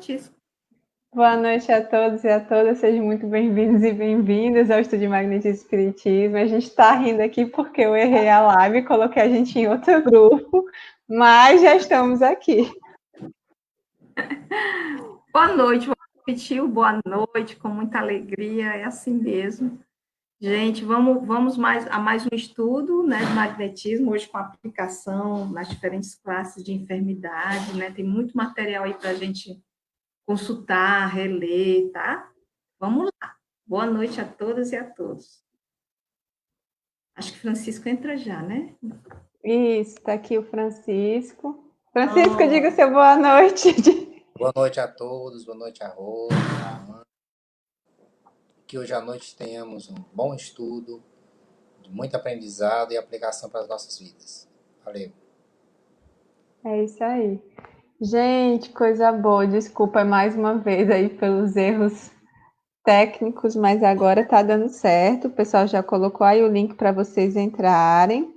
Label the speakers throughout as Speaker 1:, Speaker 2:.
Speaker 1: Francisco.
Speaker 2: Boa noite a todos e a todas, sejam muito bem-vindos e bem-vindas ao Estudo de Magnetismo e Espiritismo. A gente está rindo aqui porque eu errei a live e coloquei a gente em outro grupo, mas já estamos aqui.
Speaker 1: Boa noite, vou repetir boa noite com muita alegria, é assim mesmo. Gente, vamos a mais um estudo, né, de magnetismo, hoje com aplicação nas diferentes classes de enfermidade, né? Tem muito material aí para a gente consultar, reler, tá? Vamos lá. Boa noite a todas e a todos. Acho que Francisco entra já, né?
Speaker 2: Isso, está aqui o Francisco. Francisco, diga seu boa noite.
Speaker 3: Boa noite a todos, boa noite a Rose, a Ana. Que hoje à noite tenhamos um bom estudo, muito aprendizado e aplicação para as nossas vidas. Valeu.
Speaker 2: É isso aí. Gente, coisa boa. Desculpa mais uma vez aí pelos erros técnicos, mas agora tá dando certo. O pessoal já colocou aí o link para vocês entrarem.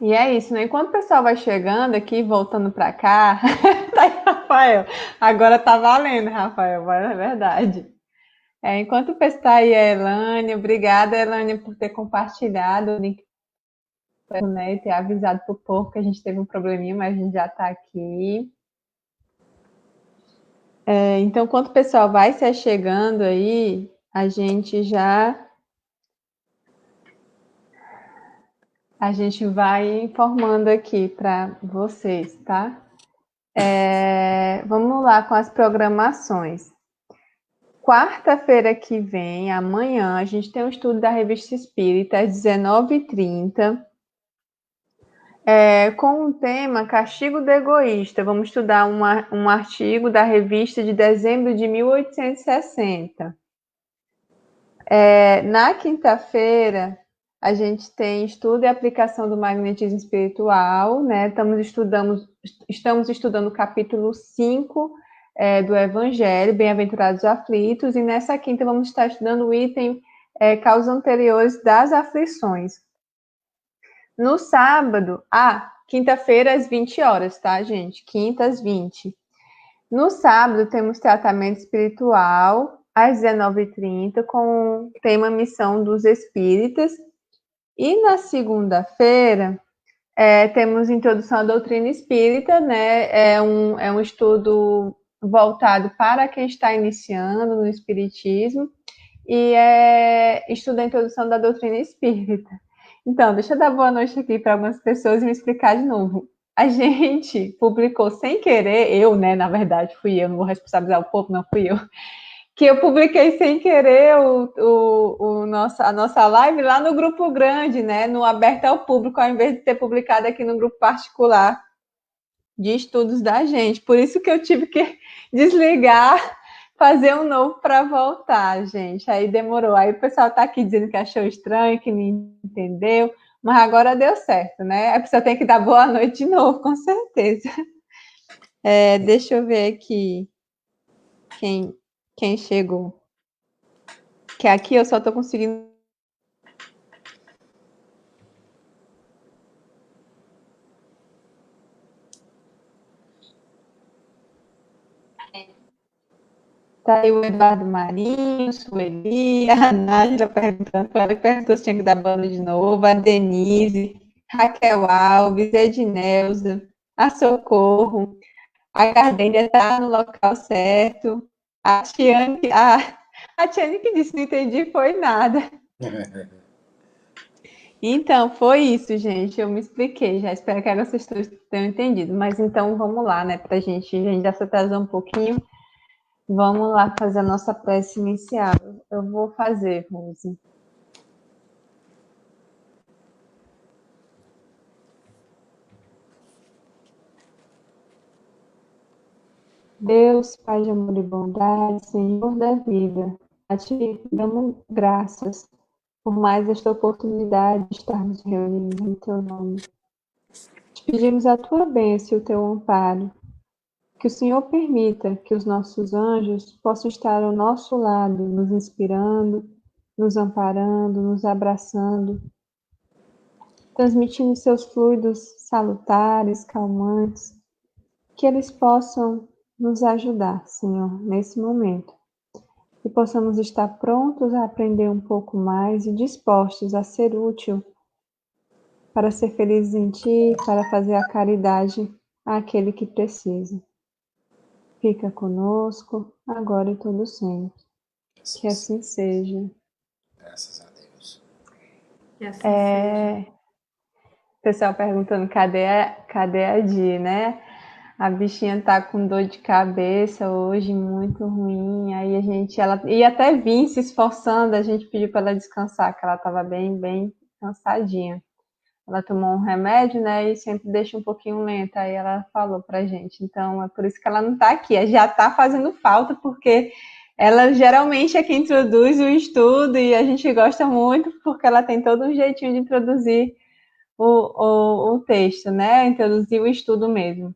Speaker 2: E é isso, né? Enquanto o pessoal vai chegando aqui, voltando para cá, tá aí, Rafael. Agora tá valendo, Rafael, é verdade. Enquanto o pessoal tá aí, a Elane, obrigada, Elane, por ter compartilhado o link, né, e ter avisado pro povo que a gente teve um probleminha, mas a gente já tá aqui. Então, enquanto o pessoal vai se chegando aí, a gente vai informando aqui para vocês, tá? Vamos lá com as programações. Quarta-feira que vem, amanhã, a gente tem um estudo da Revista Espírita, às 19h30, com o tema Castigo do Egoísta. Vamos estudar um artigo da revista de dezembro de 1860. Na quinta-feira, a gente tem estudo e aplicação do magnetismo espiritual, né? Estamos estudando o capítulo 5 do Evangelho, Bem-aventurados aflitos, e nessa quinta vamos estar estudando o item causas anteriores das aflições. No sábado, quinta-feira às 20 horas, tá, gente? Quinta às 20. No sábado, temos tratamento espiritual, às 19h30, com o tema Missão dos Espíritas. E na segunda-feira, temos Introdução à Doutrina Espírita, né? É um estudo voltado para quem está iniciando no Espiritismo, e estuda a Introdução da Doutrina Espírita. Então, deixa eu dar boa noite aqui para algumas pessoas e me explicar de novo. A gente publicou sem querer, eu, né, na verdade, fui eu, não vou responsabilizar o povo, não fui eu, que eu publiquei sem querer a nossa live lá no grupo grande, né, no aberto ao público, ao invés de ter publicado aqui no grupo particular de estudos da gente. Por isso que eu tive que desligar, fazer um novo para voltar, gente. Aí demorou. Aí o pessoal tá aqui dizendo que achou estranho, que não entendeu, mas agora deu certo, né? A pessoa tem que dar boa noite de novo, com certeza. Deixa eu ver aqui quem chegou. Que aqui eu só tô conseguindo. Tá aí o Eduardo Marinho, Sueli, a Nájila perguntando, ela que perguntou se tinha que dar banda de novo, a Denise, Raquel Alves, Edneuza, a Socorro, a Gardênia está no local certo, a Tiane que disse não entendi foi nada. Então, foi isso, gente, eu me expliquei, já espero que agora vocês tenham entendido, mas então vamos lá, né, a gente já se atrasou um pouquinho. Vamos lá fazer a nossa prece inicial. Eu vou fazer, Rose. Deus, Pai de amor e bondade, Senhor da vida, a Ti damos graças por mais esta oportunidade de estarmos reunidos em Teu nome. Te pedimos a Tua bênção e o Teu amparo, que o Senhor permita que os nossos anjos possam estar ao nosso lado, nos inspirando, nos amparando, nos abraçando, transmitindo seus fluidos salutares, calmantes, que eles possam nos ajudar, Senhor, nesse momento. Que possamos estar prontos a aprender um pouco mais e dispostos a ser útil para ser felizes em Ti, para fazer a caridade àquele que precisa. Fica conosco, agora e todo sempre. Que assim seja.
Speaker 3: Graças a Deus.
Speaker 1: Que assim seja.
Speaker 2: Pessoal perguntando cadê a Di, né? A bichinha tá com dor de cabeça hoje, muito ruim. Aí ela ia até vir se esforçando, a gente pediu para ela descansar, que ela estava bem cansadinha. Ela tomou um remédio, né, e sempre deixa um pouquinho lenta, aí ela falou pra gente. Então, é por isso que ela não tá aqui. Já tá fazendo falta, porque ela geralmente é quem introduz o estudo, e a gente gosta muito, porque ela tem todo um jeitinho de introduzir o texto, né, introduzir o estudo mesmo.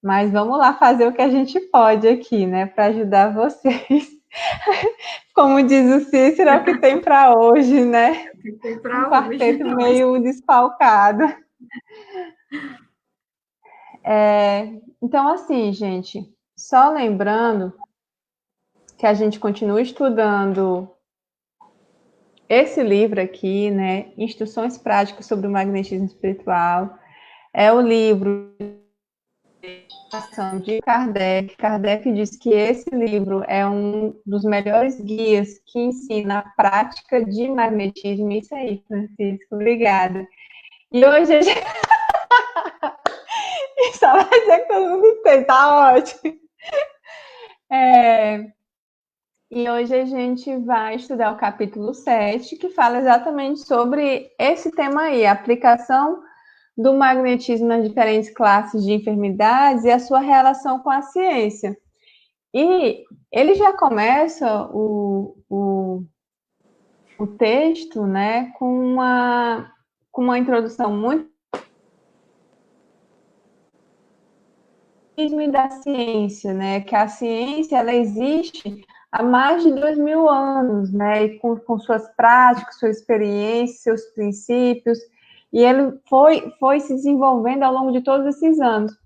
Speaker 2: Mas vamos lá fazer o que a gente pode aqui, né, para ajudar vocês. Como diz o Cícero, é o que tem para hoje, né? Um quarteto meio desfalcado. Então, assim, gente, só lembrando que a gente continua estudando esse livro aqui, né? Instruções Práticas sobre o Magnetismo Espiritual. É o livro de Kardec. Kardec diz que esse livro é um dos melhores guias que ensina a prática de magnetismo. Isso aí, Francisco, obrigada. E hoje a gente... Só vai dizer que todo mundo tem, tá ótimo. E hoje a gente vai estudar o capítulo 7, que fala exatamente sobre esse tema aí, a aplicação do magnetismo nas diferentes classes de enfermidades e a sua relação com a ciência. E ele já começa o texto, né, com uma introdução muito da ciência, né, que a ciência ela existe há mais de 2000 anos, né, e com suas práticas, suas experiências, seus princípios, e ele foi se desenvolvendo ao longo de todos esses anos.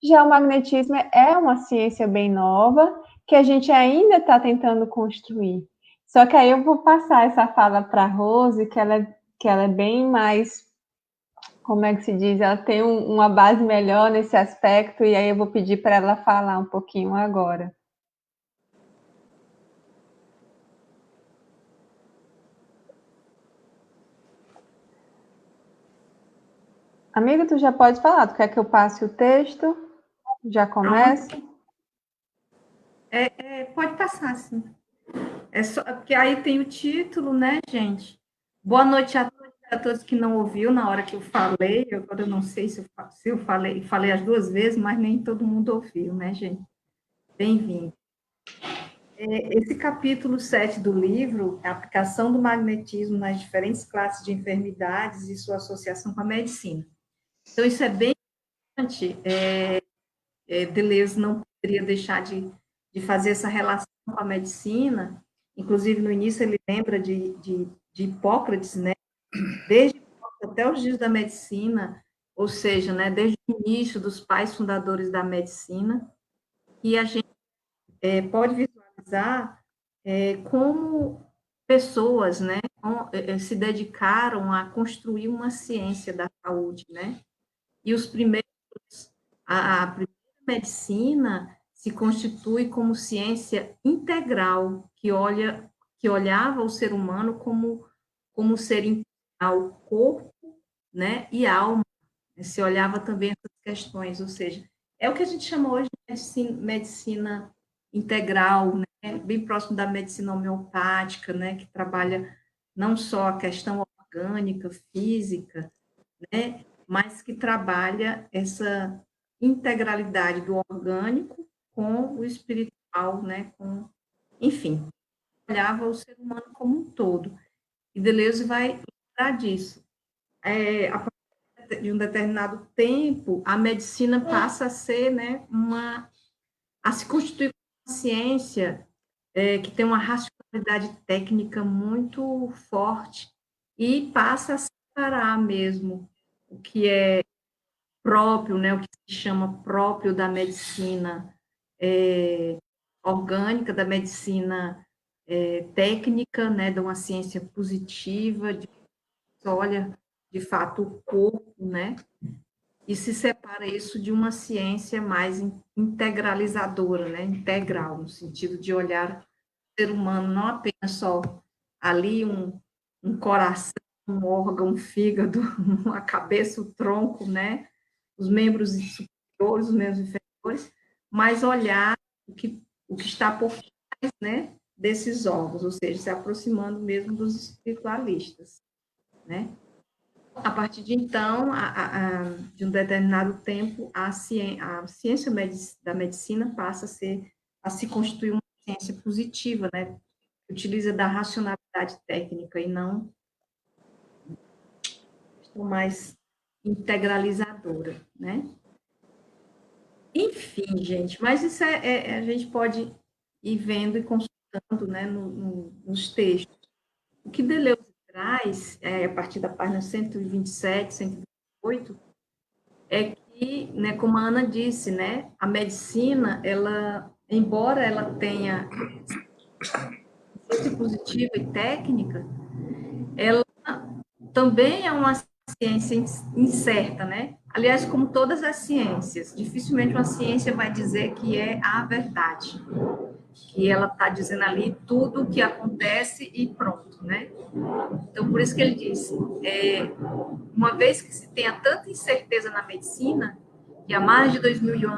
Speaker 2: Já o magnetismo é uma ciência bem nova, que a gente ainda está tentando construir. Só que aí eu vou passar essa fala para a Rose, que ela é bem mais, como é que se diz? Ela tem uma base melhor nesse aspecto, e aí eu vou pedir para ela falar um pouquinho agora. Amiga, tu já pode falar. Tu quer que eu passe o texto? Já começa?
Speaker 1: Pode passar, sim. Porque aí tem o título, né, gente? Boa noite a todos que não ouviu na hora que eu falei. Agora eu não sei se eu falei as duas vezes, mas nem todo mundo ouviu, né, gente? Bem-vindo. Esse capítulo 7 do livro, a aplicação do magnetismo nas diferentes classes de enfermidades e sua associação com a medicina. Então, isso é bem importante. Deleuze não poderia deixar de fazer essa relação com a medicina. Inclusive, no início, ele lembra de Hipócrates, né? Desde Hipócrates até os dias da medicina, ou seja, né, desde o início dos pais fundadores da medicina, e a gente pode visualizar como pessoas, né, se dedicaram a construir uma ciência da saúde, né? E os primeiros, a primeira medicina se constitui como ciência integral, que olhava o ser humano como ser integral, corpo, né, e alma. Se olhava também essas questões, ou seja, é o que a gente chama hoje de medicina integral, né, bem próximo da medicina homeopática, né, que trabalha não só a questão orgânica, física, né, mas que trabalha essa integralidade do orgânico com o espiritual, né, enfim, olhava o ser humano como um todo. E Deleuze vai lembrar disso. A partir de um determinado tempo, a medicina passa a ser, né, a se constituir uma ciência que tem uma racionalidade técnica muito forte e passa a separar mesmo o que é próprio, né, o que se chama próprio da medicina orgânica, da medicina técnica, né, de uma ciência positiva, de olha, de fato, o corpo, né, e se separa isso de uma ciência mais integralizadora, né, integral, no sentido de olhar o ser humano não apenas só ali um coração, um órgão, um fígado, uma cabeça, o tronco, né, os membros superiores, os membros inferiores, mas olhar o que está por trás, né, desses órgãos, ou seja, se aproximando mesmo dos espiritualistas, né? A partir de então, de um determinado tempo, a ciência da medicina passa a se constituir uma ciência positiva, né? Que utiliza da racionalidade técnica e não mais integralizadora, né? Enfim, gente, mas isso a gente pode ir vendo e consultando, né, nos textos. O que Deleuze traz, a partir da página 127, 128, é que, né, como a Ana disse, né, a medicina, ela, embora ela tenha ciência positiva e técnica, ela também é uma ciência incerta, né? Aliás, como todas as ciências, dificilmente uma ciência vai dizer que é a verdade, que ela está dizendo ali tudo o que acontece e pronto, né? Então, por isso que ele disse, uma vez que se tenha tanta incerteza na medicina, que há mais de 2000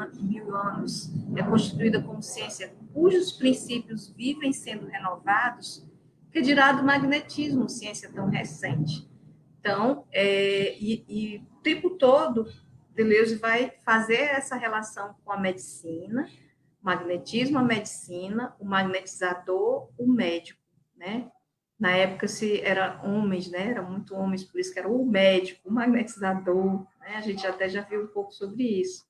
Speaker 1: anos é constituída como ciência cujos princípios vivem sendo renovados, que dirá do magnetismo, ciência tão recente. Então, o tempo todo, Deleuze vai fazer essa relação com a medicina, o magnetismo, a medicina, o magnetizador, o médico, né? Na época, se era homens, né? Eram muito homens, por isso que era o médico, o magnetizador, né? A gente até já viu um pouco sobre isso.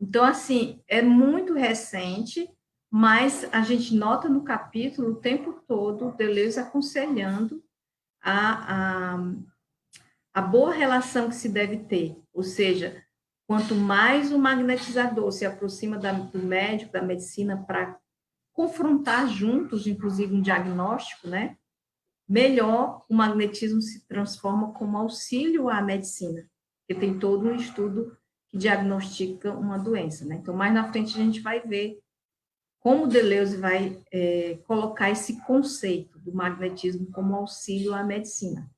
Speaker 1: Então, assim, é muito recente, mas a gente nota no capítulo o tempo todo Deleuze aconselhando a boa relação que se deve ter, ou seja, quanto mais o magnetizador se aproxima do médico, da medicina, para confrontar juntos, inclusive, um diagnóstico, né? Melhor o magnetismo se transforma como auxílio à medicina, porque tem todo um estudo que diagnostica uma doença, né? Então, mais na frente a gente vai ver como Deleuze vai colocar esse conceito do magnetismo como auxílio à medicina.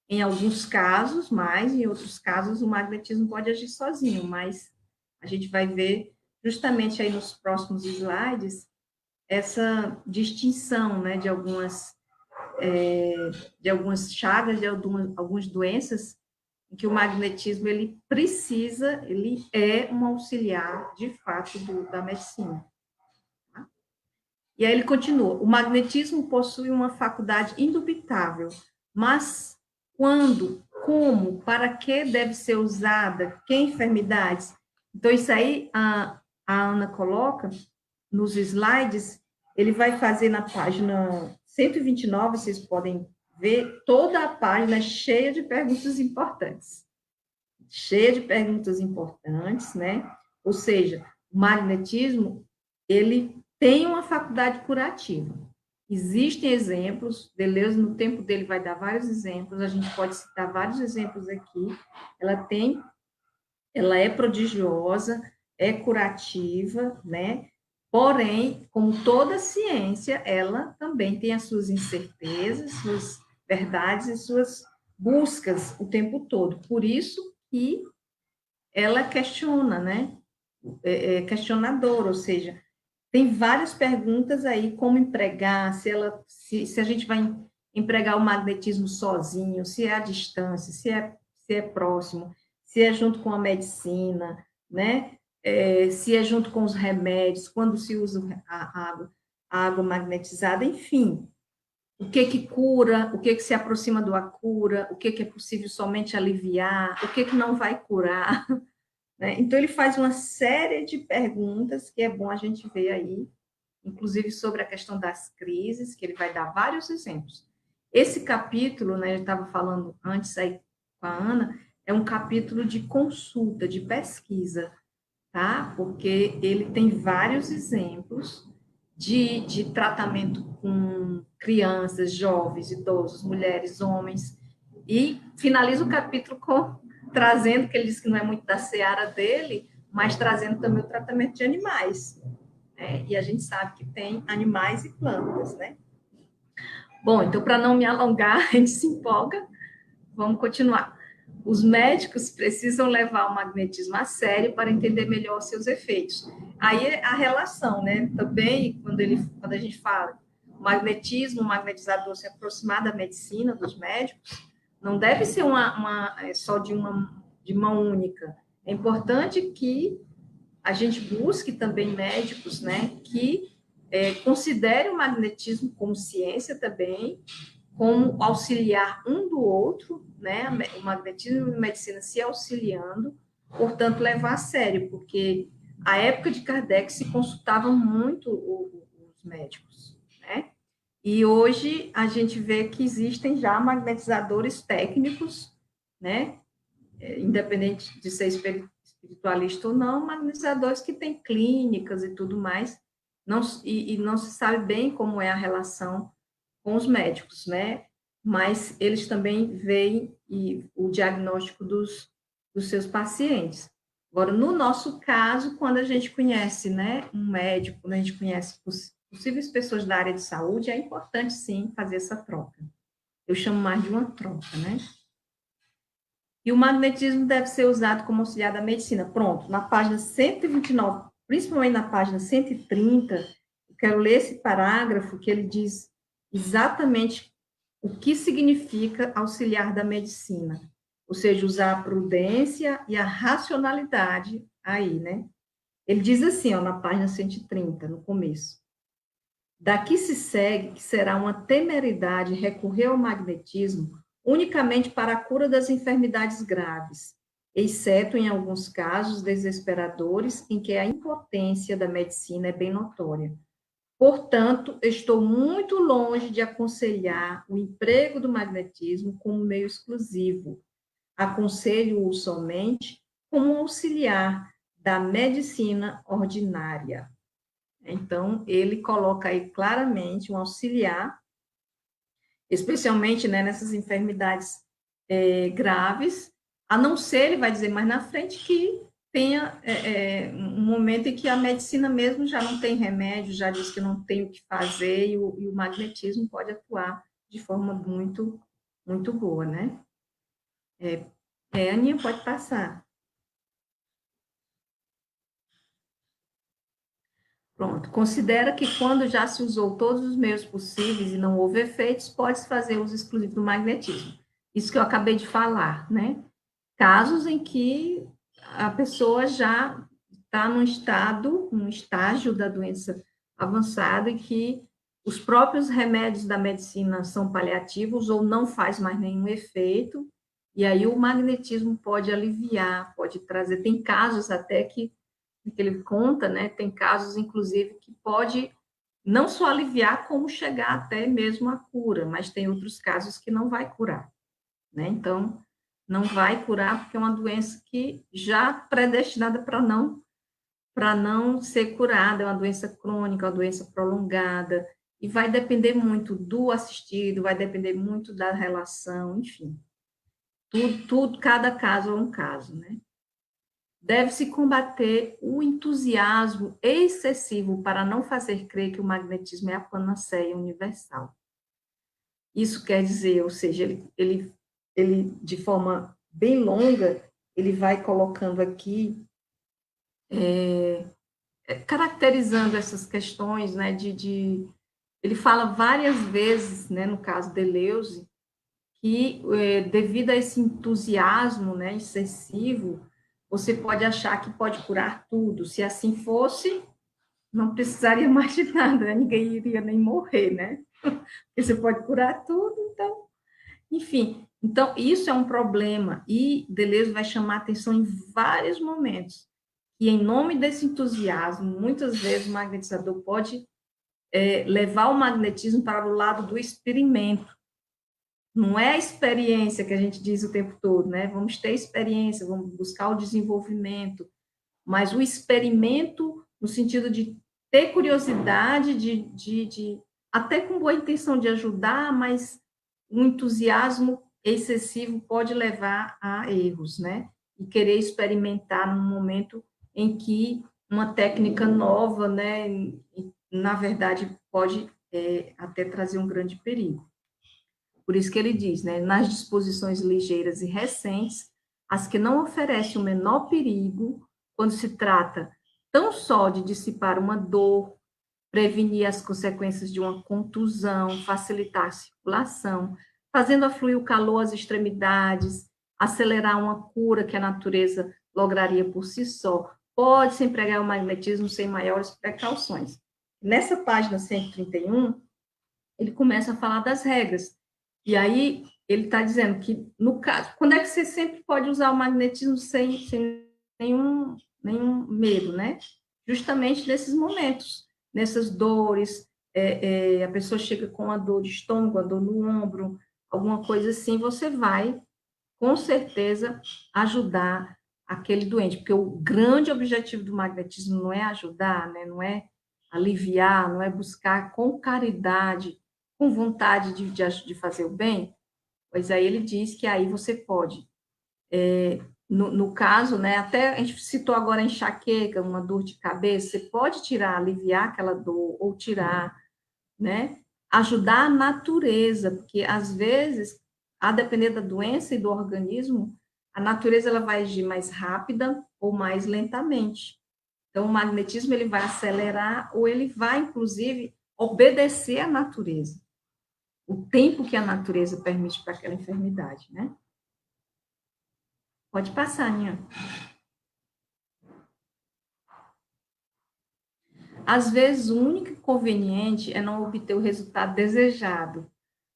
Speaker 1: Em alguns casos, mais, em outros casos, o magnetismo pode agir sozinho, mas a gente vai ver justamente aí nos próximos slides essa distinção, né, de algumas chagas, de algumas doenças, em que o magnetismo ele é um auxiliar, de fato, da medicina. Tá? E aí ele continua, o magnetismo possui uma faculdade indubitável, mas quando, como, para que deve ser usada, que enfermidades? Então, isso aí a Ana coloca nos slides, ele vai fazer na página 129, vocês podem ver, toda a página cheia de perguntas importantes. Cheia de perguntas importantes, né? Ou seja, o magnetismo, ele tem uma faculdade curativa. Existem exemplos, Deleuze, no tempo dele, vai dar vários exemplos, a gente pode citar vários exemplos aqui. Ela é prodigiosa, é curativa, né? Porém, como toda ciência, ela também tem as suas incertezas, suas verdades e suas buscas o tempo todo. Por isso que ela questiona, né? É questionadora, ou seja, tem várias perguntas aí, como empregar, se a gente vai empregar o magnetismo sozinho, se é à distância, se é próximo, se é junto com a medicina, né? Se é junto com os remédios, quando se usa a água magnetizada, enfim. O que cura, o que se aproxima da cura, o que é possível somente aliviar, o que não vai curar, né? Então, ele faz uma série de perguntas que é bom a gente ver aí, inclusive sobre a questão das crises, que ele vai dar vários exemplos. Esse capítulo, né, eu estava falando antes aí com a Ana, é um capítulo de consulta, de pesquisa, tá? Porque ele tem vários exemplos de tratamento com crianças, jovens, idosos, mulheres, homens, e finaliza o capítulo trazendo, que ele diz que não é muito da seara dele, mas trazendo também o tratamento de animais, né? E a gente sabe que tem animais e plantas, né? Bom, então, para não me alongar, a gente se empolga, vamos continuar. Os médicos precisam levar o magnetismo a sério para entender melhor os seus efeitos. Aí a relação, né? Também, quando a gente fala o magnetismo, o magnetizador se aproximar da medicina, dos médicos, não deve ser só de mão única. É importante que a gente busque também médicos, né, que considerem o magnetismo como ciência também, como auxiliar um do outro, né, o magnetismo e a medicina se auxiliando, portanto, levar a sério, porque a época de Kardec se consultavam muito os médicos, né, e hoje a gente vê que existem já magnetizadores técnicos, né, independente de ser espiritualista ou não, magnetizadores que têm clínicas e tudo mais, e não se sabe bem como é a relação com os médicos, né? Mas eles também veem o diagnóstico dos seus pacientes. Agora, no nosso caso, quando a gente conhece, né, um médico, quando a gente conhece possíveis pessoas da área de saúde, é importante, sim, fazer essa troca. Eu chamo mais de uma troca, né? E o magnetismo deve ser usado como auxiliar da medicina. Pronto, na página 129, principalmente na página 130, eu quero ler esse parágrafo que ele diz exatamente o que significa auxiliar da medicina. Ou seja, usar a prudência e a racionalidade aí, né? Ele diz assim, ó, na página 130, no começo. Daqui se segue que será uma temeridade recorrer ao magnetismo unicamente para a cura das enfermidades graves, exceto em alguns casos desesperadores em que a impotência da medicina é bem notória. Portanto, estou muito longe de aconselhar o emprego do magnetismo como meio exclusivo. Aconselho-o somente como um auxiliar da medicina ordinária. Então, ele coloca aí claramente um auxiliar, especialmente, né, nessas enfermidades graves, a não ser, ele vai dizer mais na frente, que tenha um momento em que a medicina mesmo já não tem remédio, já diz que não tem o que fazer, e o magnetismo pode atuar de forma muito, muito boa, né? Aninha, pode passar. Pronto. Considera que quando já se usou todos os meios possíveis e não houve efeitos, pode-se fazer uso exclusivo do magnetismo. Isso que eu acabei de falar, né? Casos em que a pessoa já está num estágio da doença avançada e que os próprios remédios da medicina são paliativos ou não faz mais nenhum efeito, e aí o magnetismo pode aliviar, pode trazer. Tem casos até que ele conta, né? Tem casos, inclusive, que pode não só aliviar, como chegar até mesmo à cura, mas tem outros casos que não vai curar, né? Então, não vai curar porque é uma doença que já predestinada para não ser curada, é uma doença crônica, uma doença prolongada, e vai depender muito do assistido, vai depender muito da relação, enfim. Tudo, cada caso é um caso, né? Deve-se combater o entusiasmo excessivo para não fazer crer que o magnetismo é a panaceia universal. Isso quer dizer, ou seja, ele de forma bem longa, ele vai colocando aqui, caracterizando essas questões, né, ele fala várias vezes, né, no caso de Deleuze, que devido a esse entusiasmo, né, excessivo, você pode achar que pode curar tudo. Se assim fosse, não precisaria mais de nada, né? Ninguém iria nem morrer, né? Porque você pode curar tudo, então, enfim. Então, isso é um problema, e Deleuze vai chamar atenção em vários momentos, que em nome desse entusiasmo, muitas vezes o magnetizador pode levar o magnetismo para o lado do experimento, Não é a experiência que a gente diz o tempo todo, né? Vamos ter experiência, vamos buscar o desenvolvimento, mas o experimento no sentido de ter curiosidade, até com boa intenção de ajudar, mas um entusiasmo excessivo pode levar a erros, né? E querer experimentar num momento em que uma técnica nova, né, na verdade, pode até trazer um grande perigo. Por isso que ele diz, né, nas disposições ligeiras e recentes, as que não oferecem o menor perigo, quando se trata tão só de dissipar uma dor, prevenir as consequências de uma contusão, facilitar a circulação, fazendo afluir o calor às extremidades, acelerar uma cura que a natureza lograria por si só, pode-se empregar o magnetismo sem maiores precauções. Nessa página 131, ele começa a falar das regras. E aí ele está dizendo que, no caso, quando é que você sempre pode usar o magnetismo sem nenhum medo, né? Justamente nesses momentos, nessas dores, a pessoa chega com a dor de estômago, a dor no ombro, alguma coisa assim, você vai, com certeza, ajudar aquele doente, porque o grande objetivo do magnetismo não é ajudar, né? Não é aliviar, não é buscar com caridade, com vontade de fazer o bem, pois aí ele diz que aí você pode. No caso, né, até a gente citou agora a enxaqueca, uma dor de cabeça, você pode tirar, aliviar aquela dor, ou tirar, né? Ajudar a natureza, porque às vezes, a depender da doença e do organismo, a natureza ela vai agir mais rápida ou mais lentamente. Então, o magnetismo ele vai acelerar ou ele vai, inclusive, obedecer à natureza. O tempo que a natureza permite para aquela enfermidade, né? Pode passar, Ninha. Às vezes, o único inconveniente é não obter o resultado desejado,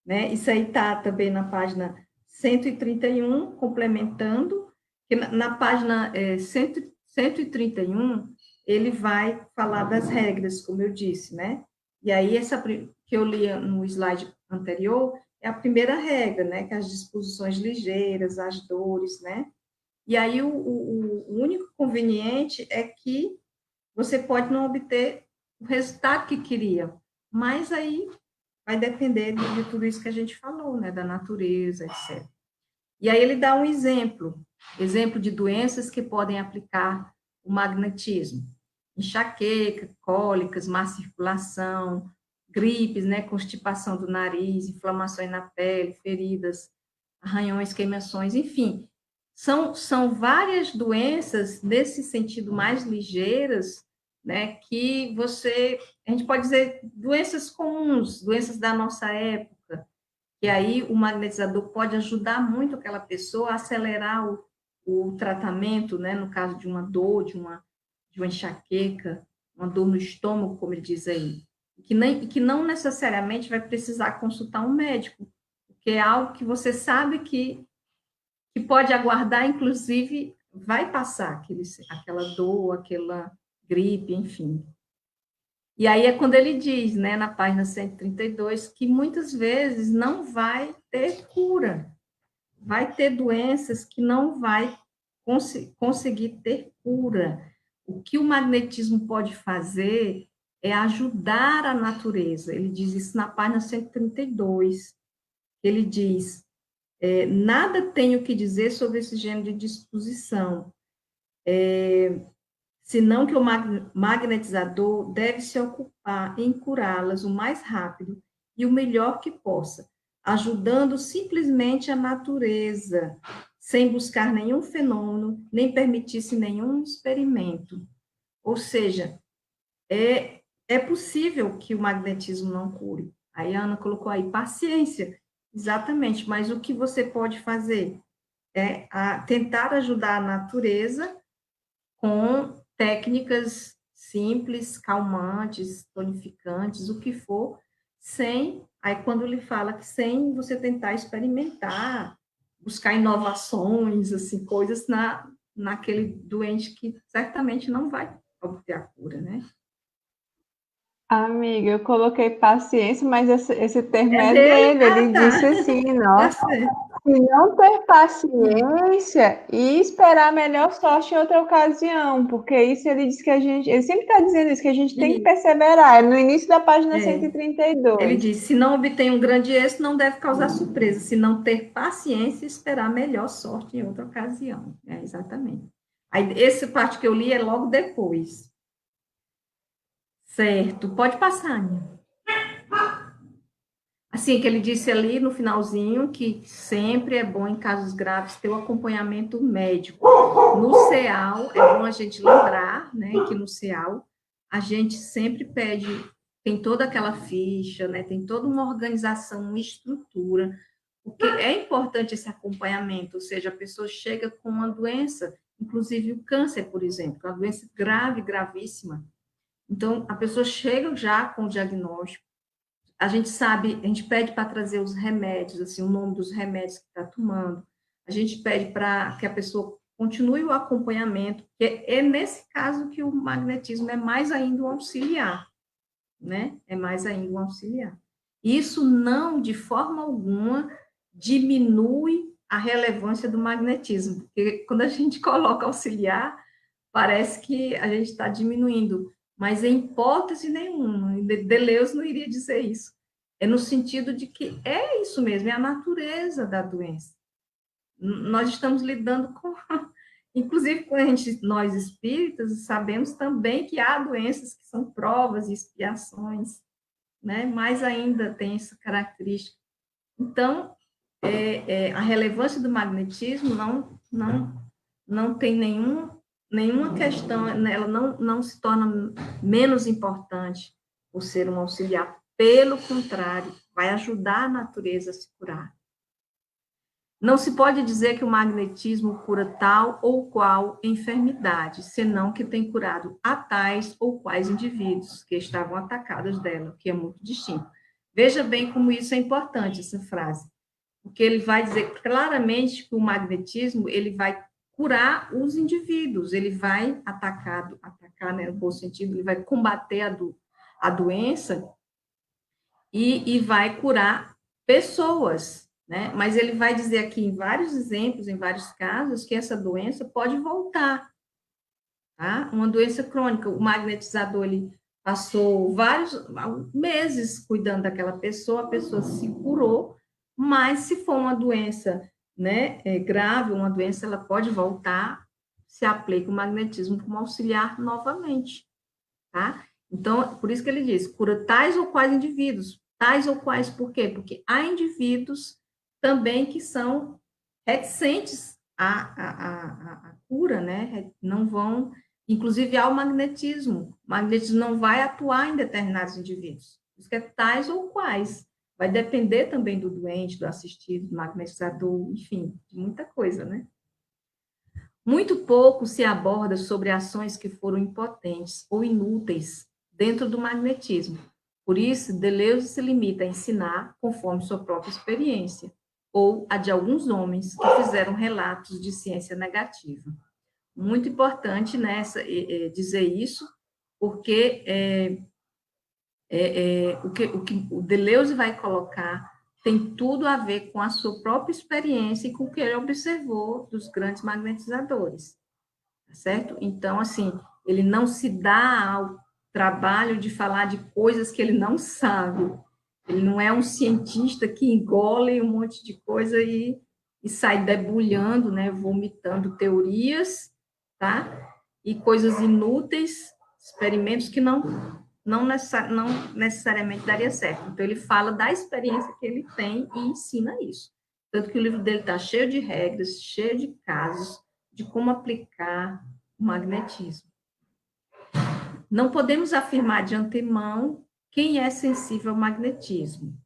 Speaker 1: né? Isso aí está também na página 131, complementando, que na página 131, ele vai falar das regras, como eu disse, né? E aí, essa que eu li no slide anterior, é a primeira regra, né? Que é as disposições ligeiras, as dores, né? E aí, o único conveniente é que você pode não obter o resultado que queria, mas aí vai depender de tudo isso que a gente falou, né? Da natureza, etc. E aí ele dá um exemplo de doenças que podem aplicar o magnetismo. Enxaqueca, cólicas, má circulação, gripes, né? Constipação do nariz, inflamações na pele, feridas, arranhões, queimações, enfim. São várias doenças, nesse sentido mais ligeiras, né, que a gente pode dizer, doenças comuns, doenças da nossa época, que aí o magnetizador pode ajudar muito aquela pessoa a acelerar o tratamento, né, no caso de uma dor, de uma enxaqueca, uma dor no estômago, como ele diz aí, que não necessariamente vai precisar consultar um médico, porque é algo que você sabe que pode aguardar, inclusive, vai passar aquela dor, aquela gripe, enfim. E aí é quando ele diz, né, na página 132, que muitas vezes não vai ter cura, vai ter doenças que não vai conseguir ter cura. O que o magnetismo pode fazer é ajudar a natureza. Ele diz isso na página 132. Ele diz: nada tenho que dizer sobre esse gênero de disposição, senão que o magnetizador deve se ocupar em curá-las o mais rápido e o melhor que possa, ajudando simplesmente a natureza, sem buscar nenhum fenômeno, nem permitir-se nenhum experimento. Ou seja, é possível que o magnetismo não cure. Aí a Ana colocou aí paciência, exatamente, mas o que você pode fazer é tentar ajudar a natureza com técnicas simples, calmantes, tonificantes, o que for, aí quando ele fala que sem você tentar experimentar, buscar inovações, assim, coisas naquele doente que certamente não vai obter a cura, né?
Speaker 2: Amiga, eu coloquei paciência, mas esse termo
Speaker 1: É
Speaker 2: é
Speaker 1: dele?
Speaker 2: dele.
Speaker 1: Ah,
Speaker 2: Ele
Speaker 1: tá.
Speaker 2: disse assim,
Speaker 1: Tá
Speaker 2: nossa,
Speaker 1: certo.
Speaker 2: se não ter paciência e esperar a melhor sorte em outra ocasião, porque isso ele diz que a gente, ele sempre está dizendo isso, que a gente tem que
Speaker 1: E,
Speaker 2: perseverar. É no início da página cento e
Speaker 1: é,
Speaker 2: trinta e
Speaker 1: ele
Speaker 2: dois.
Speaker 1: diz: se não obtém um grande êxito, não deve causar surpresa, se não ter paciência e esperar a melhor sorte em outra ocasião. É, exatamente. Aí, essa parte que eu li é logo depois. Certo, pode passar, Aninha. Assim, que ele disse ali no finalzinho que sempre é bom, em casos graves, ter o acompanhamento médico. No CEAL, é bom a gente lembrar, né, que no CEAL a gente sempre pede, tem toda aquela ficha, né, tem toda uma organização, uma estrutura, porque é importante esse acompanhamento, ou seja, a pessoa chega com uma doença, inclusive o câncer, por exemplo, uma doença grave, gravíssima. Então, a pessoa chega já com o diagnóstico, a gente sabe, a gente pede para trazer os remédios, assim, o nome dos remédios que está tomando. A gente pede para que a pessoa continue o acompanhamento, porque é nesse caso que o magnetismo é mais ainda um auxiliar, né? É mais ainda um auxiliar. Isso não, de forma alguma, diminui a relevância do magnetismo, porque quando a gente coloca auxiliar, parece que a gente está diminuindo, mas em hipótese nenhuma, Deleuze não iria dizer isso. É no sentido de que é isso mesmo, é a natureza da doença. Nós estamos lidando com, inclusive com a gente, nós espíritas, sabemos também que há doenças que são provas e expiações, né? Mais ainda tem essa característica. Então, a relevância do magnetismo não tem nenhuma questão, né? Ela não se torna menos importante por ser um auxiliar. Pelo contrário, vai ajudar a natureza a se curar. Não se pode dizer que o magnetismo cura tal ou qual enfermidade, senão que tem curado a tais ou quais indivíduos que estavam atacados dela, que é muito distinto. Veja bem como isso é importante, essa frase, porque ele vai dizer claramente que o magnetismo ele vai curar os indivíduos, ele vai atacar, né, no bom sentido, ele vai combater a doença e vai curar pessoas, né? Mas ele vai dizer aqui em vários exemplos, em vários casos, que essa doença pode voltar, tá? Uma doença crônica, o magnetizador ele passou vários meses cuidando daquela pessoa, a pessoa se curou, mas se for uma doença, né, grave, uma doença, ela pode voltar, se aplica o magnetismo como auxiliar novamente, tá? Então, por isso que ele diz, cura tais ou quais indivíduos. Tais ou quais, por quê? Porque há indivíduos também que são reticentes à cura, né? Não vão, inclusive ao magnetismo. O magnetismo não vai atuar em determinados indivíduos. Por isso que é tais ou quais. Vai depender também do doente, do assistido, do magnetizador, enfim, de muita coisa, né? Muito pouco se aborda sobre ações que foram impotentes ou inúteis dentro do magnetismo. Por isso, Deleuze se limita a ensinar conforme sua própria experiência, ou a de alguns homens que fizeram relatos de ciência negativa. Muito importante nessa dizer isso, porque o que o Deleuze vai colocar tem tudo a ver com a sua própria experiência e com o que ele observou dos grandes magnetizadores. Certo? Então, assim, ele não se dá ao trabalho de falar de coisas que ele não sabe. Ele não é um cientista que engole um monte de coisa e sai debulhando, né, vomitando teorias, tá? E coisas inúteis, experimentos que não necessariamente daria certo. Então, ele fala da experiência que ele tem e ensina isso. Tanto que o livro dele está cheio de regras, cheio de casos, de como aplicar o magnetismo. Não podemos afirmar de antemão quem é sensível ao magnetismo,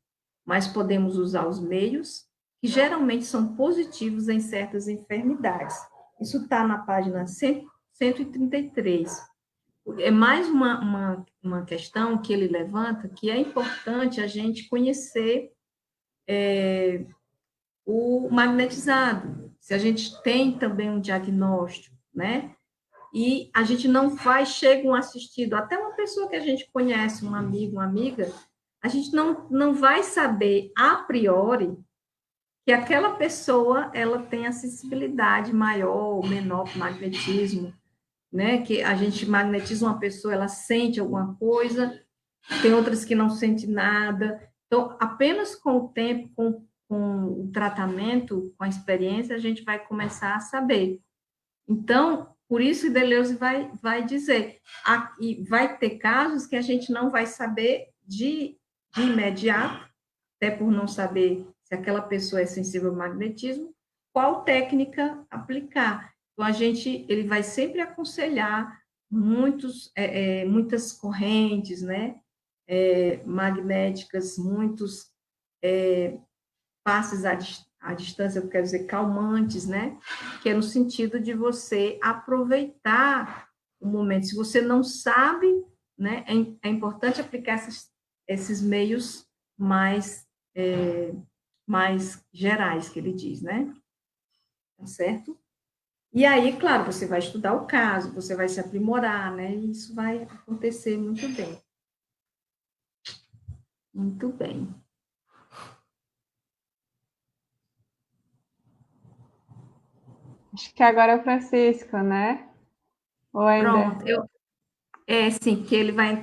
Speaker 1: mas podemos usar os meios que geralmente são positivos em certas enfermidades. Isso está na página 133. É mais uma questão que ele levanta, que é importante a gente conhecer o magnetizado. Se a gente tem também um diagnóstico, né? e a gente não vai, chega um assistido, até uma pessoa que a gente conhece, um amigo, uma amiga, a gente não vai saber a priori que aquela pessoa ela tem acessibilidade maior ou menor para o magnetismo, né? Que a gente magnetiza uma pessoa, ela sente alguma coisa, tem outras que não sente nada. Então, apenas com o tempo, com o tratamento, com a experiência, a gente vai começar a saber. Então, por isso Deleuze vai dizer, e vai ter casos que a gente não vai saber de imediato, até por não saber se aquela pessoa é sensível ao magnetismo, qual técnica aplicar. Então, ele vai sempre aconselhar muitas correntes, né, magnéticas, muitos passes à distância, eu quero dizer, calmantes, né, que é no sentido de você aproveitar o momento. Se você não sabe, né, é importante aplicar esses meios mais gerais, que ele diz, né? Tá certo? E aí, claro, você vai estudar o caso, você vai se aprimorar, né? E isso vai acontecer muito bem. Muito bem.
Speaker 2: Acho que agora é o Francisco, né? Ou ainda?
Speaker 1: Pronto, sim, que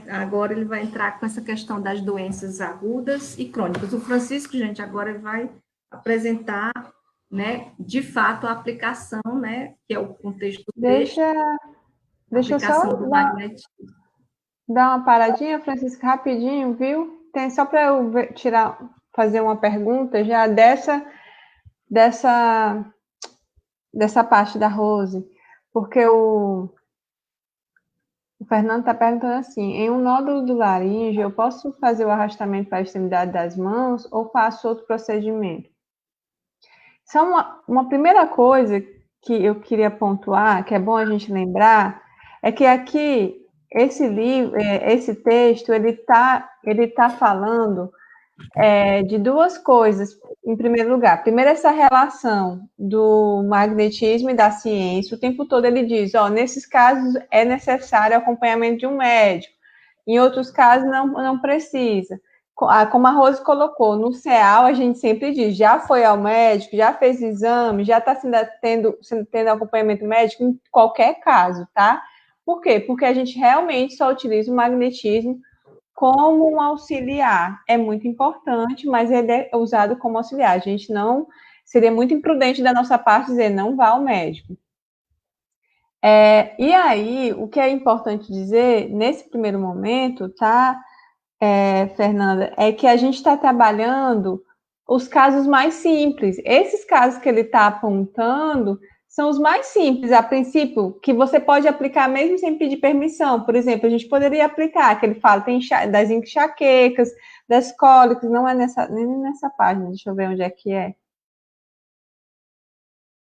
Speaker 1: agora ele vai entrar com essa questão das doenças agudas e crônicas. O Francisco, gente, agora ele vai apresentar, né, de fato, a aplicação, né, que é o contexto do texto, a
Speaker 2: Deixa eu só
Speaker 1: aplicação do magnetismo.
Speaker 2: dar uma paradinha, Francisco, rapidinho, viu? Tem só para eu fazer uma pergunta já dessa parte da Rose, porque o Fernando está perguntando assim: em um nódulo do laríngeo, eu posso fazer o arrastamento para a extremidade das mãos ou faço outro procedimento? Só uma primeira coisa que eu queria pontuar, que é bom a gente lembrar, é que aqui esse livro, esse texto, ele tá falando de duas coisas. Em primeiro lugar, primeiro essa relação do magnetismo e da ciência. O tempo todo ele diz, nesses casos é necessário acompanhamento de um médico. Em outros casos não precisa. Como a Rose colocou, no CEAL a gente sempre diz, já foi ao médico, já fez exame, já está tendo acompanhamento médico em qualquer caso, tá? Por quê? Porque a gente realmente só utiliza o magnetismo como um auxiliar. É muito importante, mas ele é usado como auxiliar. A gente não seria muito imprudente da nossa parte dizer não vá ao médico. E aí, o que é importante dizer nesse primeiro momento, tá, Fernanda, é que a gente está trabalhando os casos mais simples. Esses casos que ele está apontando são os mais simples, a princípio, que você pode aplicar mesmo sem pedir permissão. Por exemplo, a gente poderia aplicar, que ele fala das enxaquecas, das cólicas, não é nem nessa página, deixa eu ver onde é que é.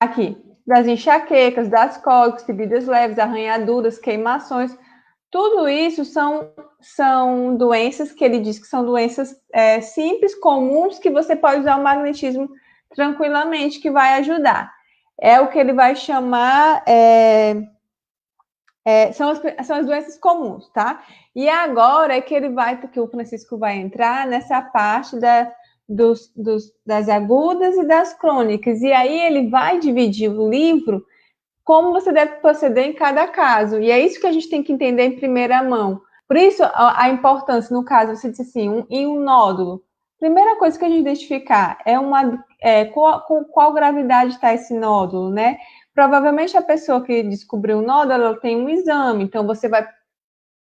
Speaker 2: Aqui, das enxaquecas, das cólicas, feridas leves, arranhaduras, queimações, tudo isso são doenças que ele diz que são doenças simples, comuns, que você pode usar o magnetismo tranquilamente, que vai ajudar. É o que ele vai chamar, são as doenças comuns, tá? E agora é que o Francisco vai entrar nessa parte das agudas e das crônicas. E aí ele vai dividir o livro como você deve proceder em cada caso. E é isso que a gente tem que entender em primeira mão. Por isso, a importância, no caso, você disse assim, em um nódulo. Primeira coisa que a gente identificar qual gravidade está esse nódulo, né? Provavelmente a pessoa que descobriu o nódulo, ela tem um exame, então você vai...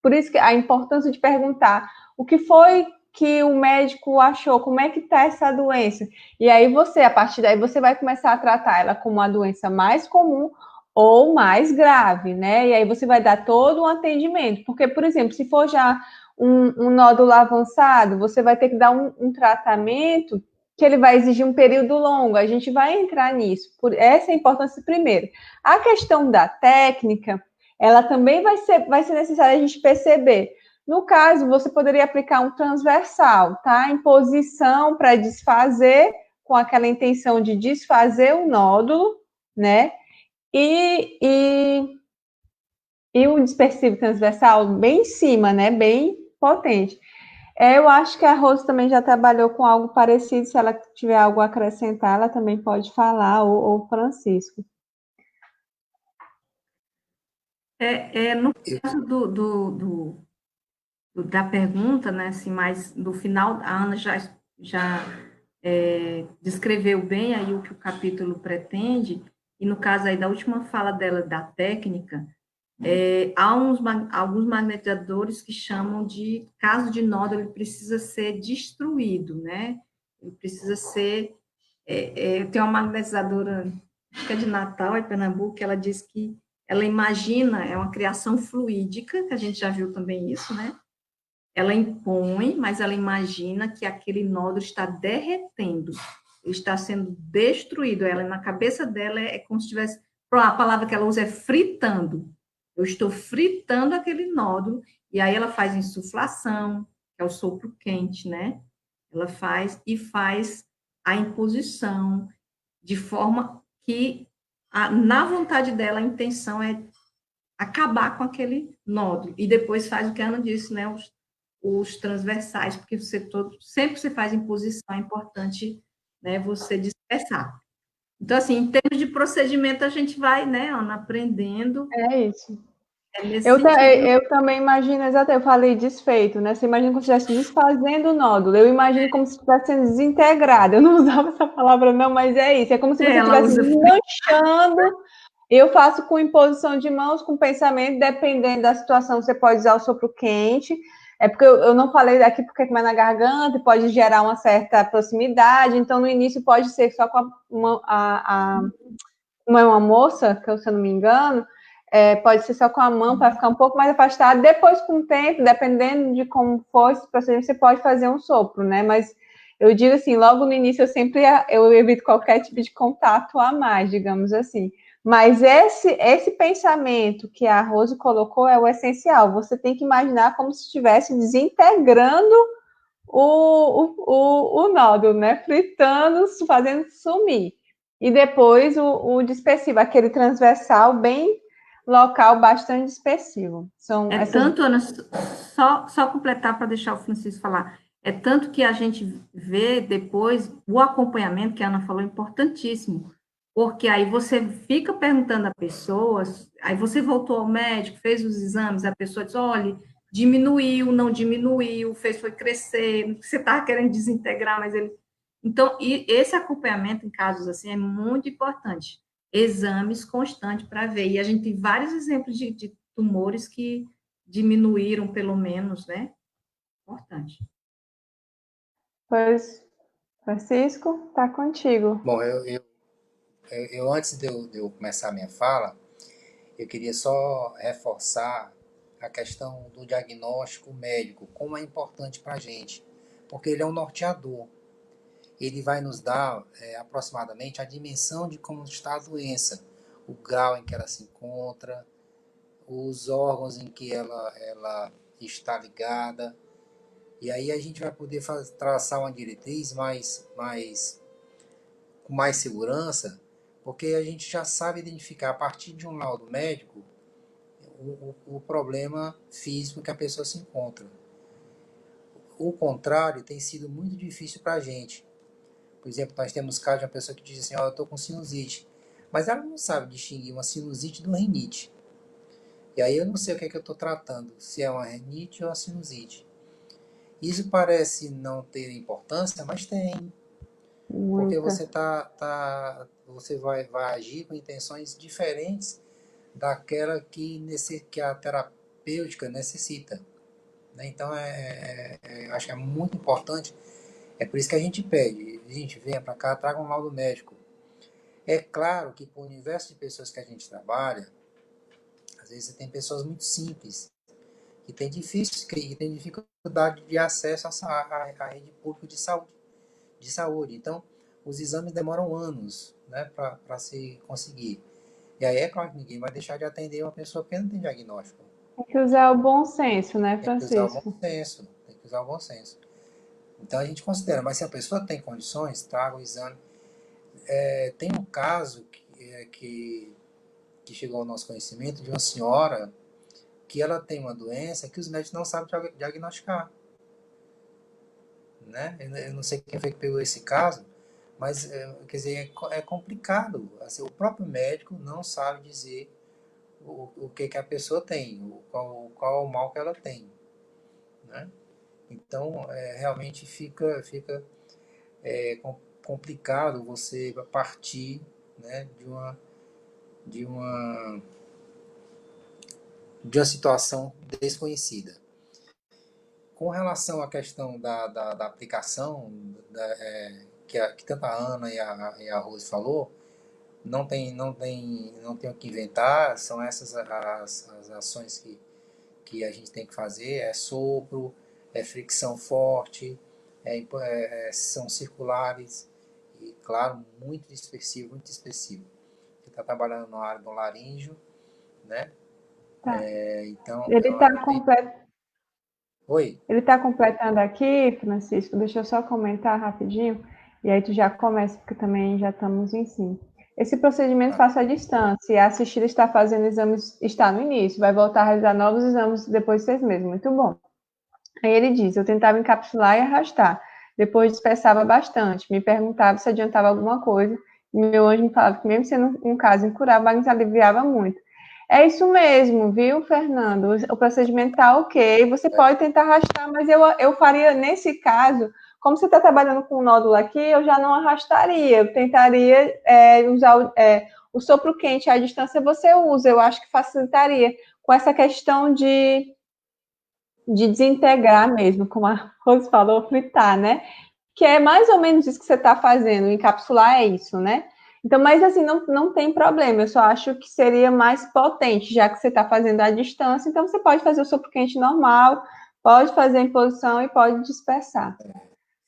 Speaker 2: Por isso que a importância de perguntar o que foi que o médico achou, como é que está essa doença. E aí a partir daí, você vai começar a tratar ela como uma doença mais comum ou mais grave, né? E aí você vai dar todo um atendimento. Porque, por exemplo, se for já um nódulo avançado, você vai ter que dar um tratamento que ele vai exigir um período longo. A gente vai entrar nisso. Essa é a importância primeiro. A questão da técnica, ela também vai ser necessária a gente perceber. No caso, você poderia aplicar um transversal, tá? Em posição para desfazer, com aquela intenção de desfazer o nódulo, né? E E o dispersivo transversal bem em cima, né? Bem potente. Eu acho que a Rose também já trabalhou com algo parecido. Se ela tiver algo a acrescentar, ela também pode falar, ou Francisco.
Speaker 1: No
Speaker 3: Eu,
Speaker 1: caso da pergunta, né, assim, mais do final, a Ana já descreveu bem aí o que o capítulo pretende, e no caso aí da última fala dela da técnica, há alguns magnetizadores que chamam de, caso de nódulo, ele precisa ser destruído, né? Ele precisa ser. Tem uma magnetizadora, acho que é de Natal, em Pernambuco, que ela diz que ela imagina, é uma criação fluídica, que a gente já viu também isso, né? Ela impõe, mas ela imagina que aquele nódulo está derretendo, está sendo destruído. Ela, na cabeça dela, é como se estivesse. A palavra que ela usa é fritando. Eu estou fritando aquele nódulo, e aí ela faz insuflação, que é o sopro quente, né? Ela faz a imposição, de forma que, na vontade dela, a intenção é acabar com aquele nódulo. E depois faz o que a Ana disse, né? Os transversais, porque sempre que você faz imposição, é importante, né, você dispersar. Então, assim, em termos de procedimento, a gente vai, né, Ana, aprendendo.
Speaker 2: É isso.
Speaker 1: Nesse sentido.
Speaker 2: Eu também imagino, exatamente, eu falei desfeito, né? Você imagina como se estivesse desfazendo o nódulo. Eu imagino como se estivesse sendo desintegrado. Eu não usava essa palavra, não, mas é isso. É como se você
Speaker 1: Ela
Speaker 2: estivesse
Speaker 1: usa.
Speaker 2: desmanchando. Eu faço com imposição de mãos, com pensamento, dependendo da situação, você pode usar o sopro quente. É porque eu não falei daqui porque é na garganta, pode gerar uma certa proximidade. Então, no início, pode ser só com não é uma moça, que eu, se eu não me engano, pode ser só com a mão para ficar um pouco mais afastado. Depois, com o tempo, dependendo de como for esse procedimento, você pode fazer um sopro, né? Mas eu digo assim, logo no início eu evito qualquer tipo de contato a mais, digamos assim. Mas esse pensamento que a Rose colocou é o essencial. Você tem que imaginar como se estivesse desintegrando o nódulo, né? Fritando, fazendo sumir. E depois o dispersivo, aquele transversal bem local, bastante dispersivo. São essas.
Speaker 1: Tanto, Ana, só completar para deixar o Francisco falar. É tanto que a gente vê depois o acompanhamento, que a Ana falou, importantíssimo. Porque aí você fica perguntando a pessoas, aí você voltou ao médico, fez os exames, a pessoa diz, olha, diminuiu, não diminuiu, foi crescer, você estava querendo desintegrar, mas ele... Então, e esse acompanhamento em casos assim é muito importante. Exames constantes para ver. E a gente tem vários exemplos de tumores que diminuíram, pelo menos, né? Importante.
Speaker 2: Pois, Francisco, tá contigo.
Speaker 3: bom, eu antes de eu começar a minha fala, eu queria só reforçar a questão do diagnóstico médico, como é importante para a gente, porque ele é um norteador. Ele vai nos dar aproximadamente a dimensão de como está a doença, o grau em que ela se encontra, os órgãos em que ela está ligada. E aí a gente vai poder traçar uma diretriz com mais segurança, porque a gente já sabe identificar a partir de um laudo médico o problema físico que a pessoa se encontra. O contrário tem sido muito difícil para a gente. Por exemplo, nós temos casos de uma pessoa que diz assim, eu estou com sinusite, mas ela não sabe distinguir uma sinusite do rinite. E aí eu não sei o que é que eu estou tratando, se é uma rinite ou uma sinusite. Isso parece não ter importância, mas tem, porque
Speaker 2: Muita.
Speaker 3: você vai agir com intenções diferentes daquela que a terapêutica necessita. Né? Então, acho que é muito importante, é por isso que a gente pede, a gente venha para cá, traga um laudo médico. É claro que para o universo de pessoas que a gente trabalha, às vezes você tem pessoas muito simples, que tem dificuldade de acesso à rede pública de saúde. Então, os exames demoram anos, né, para se conseguir. E aí é claro que ninguém vai deixar de atender uma pessoa que não tem diagnóstico.
Speaker 2: Tem que usar o bom senso, né,
Speaker 3: Tem que usar o bom
Speaker 2: Francisco?
Speaker 3: senso. Tem que usar o bom senso. Então a gente considera, mas se a pessoa tem condições, traga o exame. Tem um caso que chegou ao nosso conhecimento de uma senhora que ela tem uma doença que os médicos não sabem diagnosticar, né? Eu não sei quem foi que pegou esse caso, mas, quer dizer, é complicado. Assim, o próprio médico não sabe dizer o que a pessoa tem, qual é o mal que ela tem, né? Então, realmente fica complicado você partir, né, de uma, de uma situação desconhecida. Com relação à questão da aplicação, que tanto a Ana e a Rose falou, não tem o que inventar, são essas as ações que a gente tem que fazer, sopro, fricção forte, são circulares e, claro, muito expressivo, muito expressivo. Você está trabalhando na área do laríngeo, né?
Speaker 2: Tá.
Speaker 3: Então,
Speaker 2: Ele está
Speaker 3: bem... Oi?
Speaker 2: Ele está completando aqui, Francisco. Deixa eu só comentar rapidinho. E aí tu já começa, porque também já estamos em cima. Esse procedimento
Speaker 3: Tá.
Speaker 2: faço à distância. E a assistida está fazendo exames, está no início. Vai voltar a realizar novos exames depois de 6 meses. Muito bom. Aí ele diz: eu tentava encapsular e arrastar. Depois dispersava bastante. Me perguntava se adiantava alguma coisa. E meu anjo me falava que, mesmo sendo um caso incurável, Wagner aliviava muito. É isso mesmo, viu, Fernando? O procedimento está ok. Você pode tentar arrastar, mas eu faria, nesse caso, como você está trabalhando com o nódulo aqui, eu já não arrastaria. Eu tentaria usar o sopro quente à distância, você usa. Eu acho que facilitaria com essa questão de desintegrar mesmo, como a Rose falou, fritar, né? Que é mais ou menos isso que você está fazendo, encapsular é isso, né? Então, mas assim, não tem problema, eu só acho que seria mais potente, já que você está fazendo à distância, então você pode fazer o sopro quente normal, pode fazer a imposição e pode dispersar.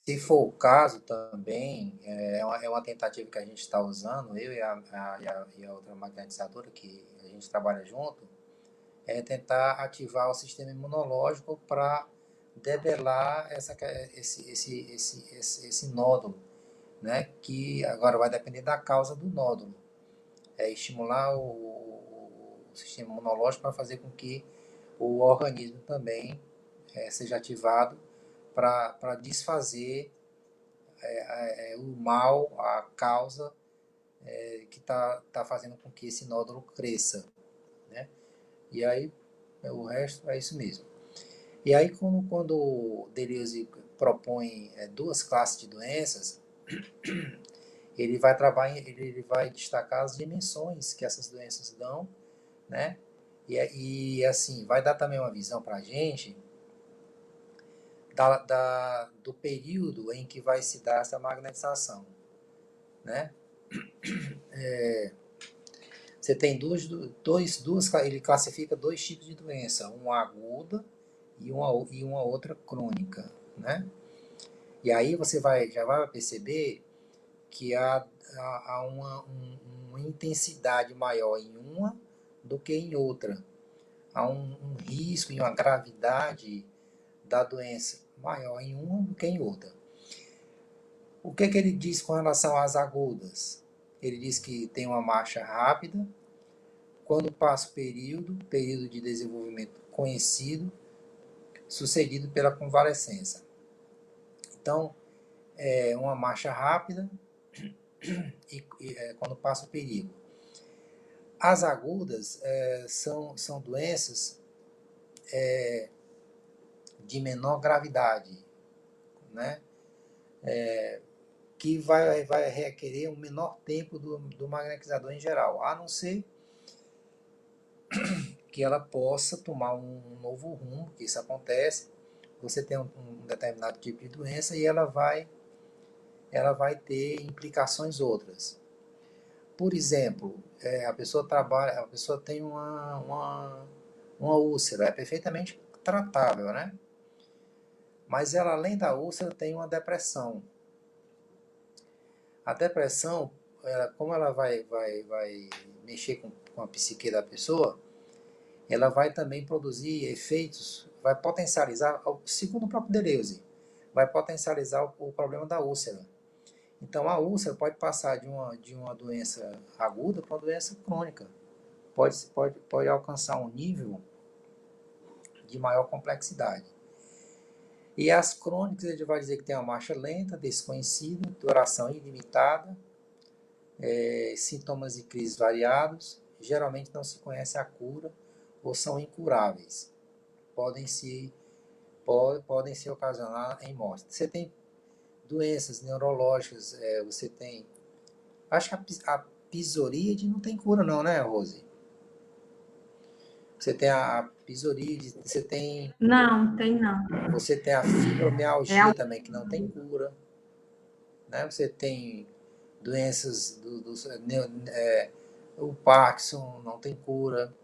Speaker 3: Se for o caso também, é uma tentativa que a gente está usando, eu e a outra magnetizadora que a gente trabalha junto, é tentar ativar o sistema imunológico para debelar esse nódulo, né? Que agora vai depender da causa do nódulo. É estimular o sistema imunológico para fazer com que o organismo também seja ativado para desfazer o mal, a causa que tá fazendo com que esse nódulo cresça, né? E aí o resto é isso mesmo. E aí quando o Deleuze propõe duas classes de doenças, ele vai destacar as dimensões que essas doenças dão, né? E assim, vai dar também uma visão para a gente do período em que vai se dar essa magnetização, né? Você tem ele classifica dois tipos de doença, uma aguda e uma outra crônica, né? E aí você já vai perceber que há uma intensidade maior em uma do que em outra. Há um risco e uma gravidade da doença maior em uma do que em outra. O que ele diz com relação às agudas? Ele diz que tem uma marcha rápida, quando passa o período de desenvolvimento conhecido, sucedido pela convalescença. Então, é uma marcha rápida quando passa o período. As agudas são doenças de menor gravidade, né? Que vai requerer um menor tempo do magnetizador em geral, a não ser que ela possa tomar um novo rumo, que isso acontece. Você tem um determinado tipo de doença e ela vai ter implicações outras. Por exemplo, a pessoa tem uma úlcera, é perfeitamente tratável, né? Mas ela, além da úlcera, tem uma depressão. A depressão, como ela vai mexer com a psique da pessoa, ela vai também produzir efeitos, vai potencializar, segundo o próprio Deleuze, vai potencializar o problema da úlcera. Então, a úlcera pode passar de uma doença aguda para uma doença crônica. Pode alcançar um nível de maior complexidade. E as crônicas, ele vai dizer que tem uma marcha lenta, desconhecida, duração ilimitada, sintomas e crises variados, geralmente não se conhece a cura ou são incuráveis. Podem ser ocasionar em morte. Você tem doenças neurológicas, você tem... Acho que a psoríase não tem cura não, né, Rose? Você tem a psoríase,
Speaker 1: Não, tem não.
Speaker 3: você tem a
Speaker 1: É
Speaker 3: fibromialgia também, que não tem cura, né? Você tem doenças o Parkinson não tem cura,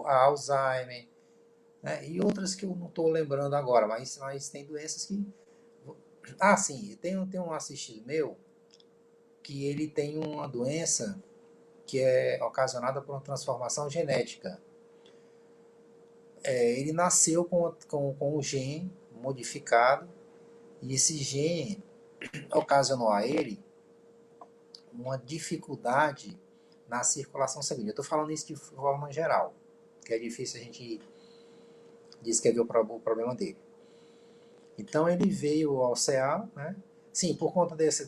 Speaker 3: a Alzheimer, né? E outras que eu não estou lembrando agora, mas tem doenças que... Ah, sim, tem um assistido meu que ele tem uma doença que é ocasionada por uma transformação genética. Ele nasceu com um gene modificado e esse gene ocasionou a ele uma dificuldade na circulação sanguínea. Eu estou falando isso de forma geral, que é difícil a gente descrever o problema dele. Então ele veio ao CEA, né? Sim, por conta desse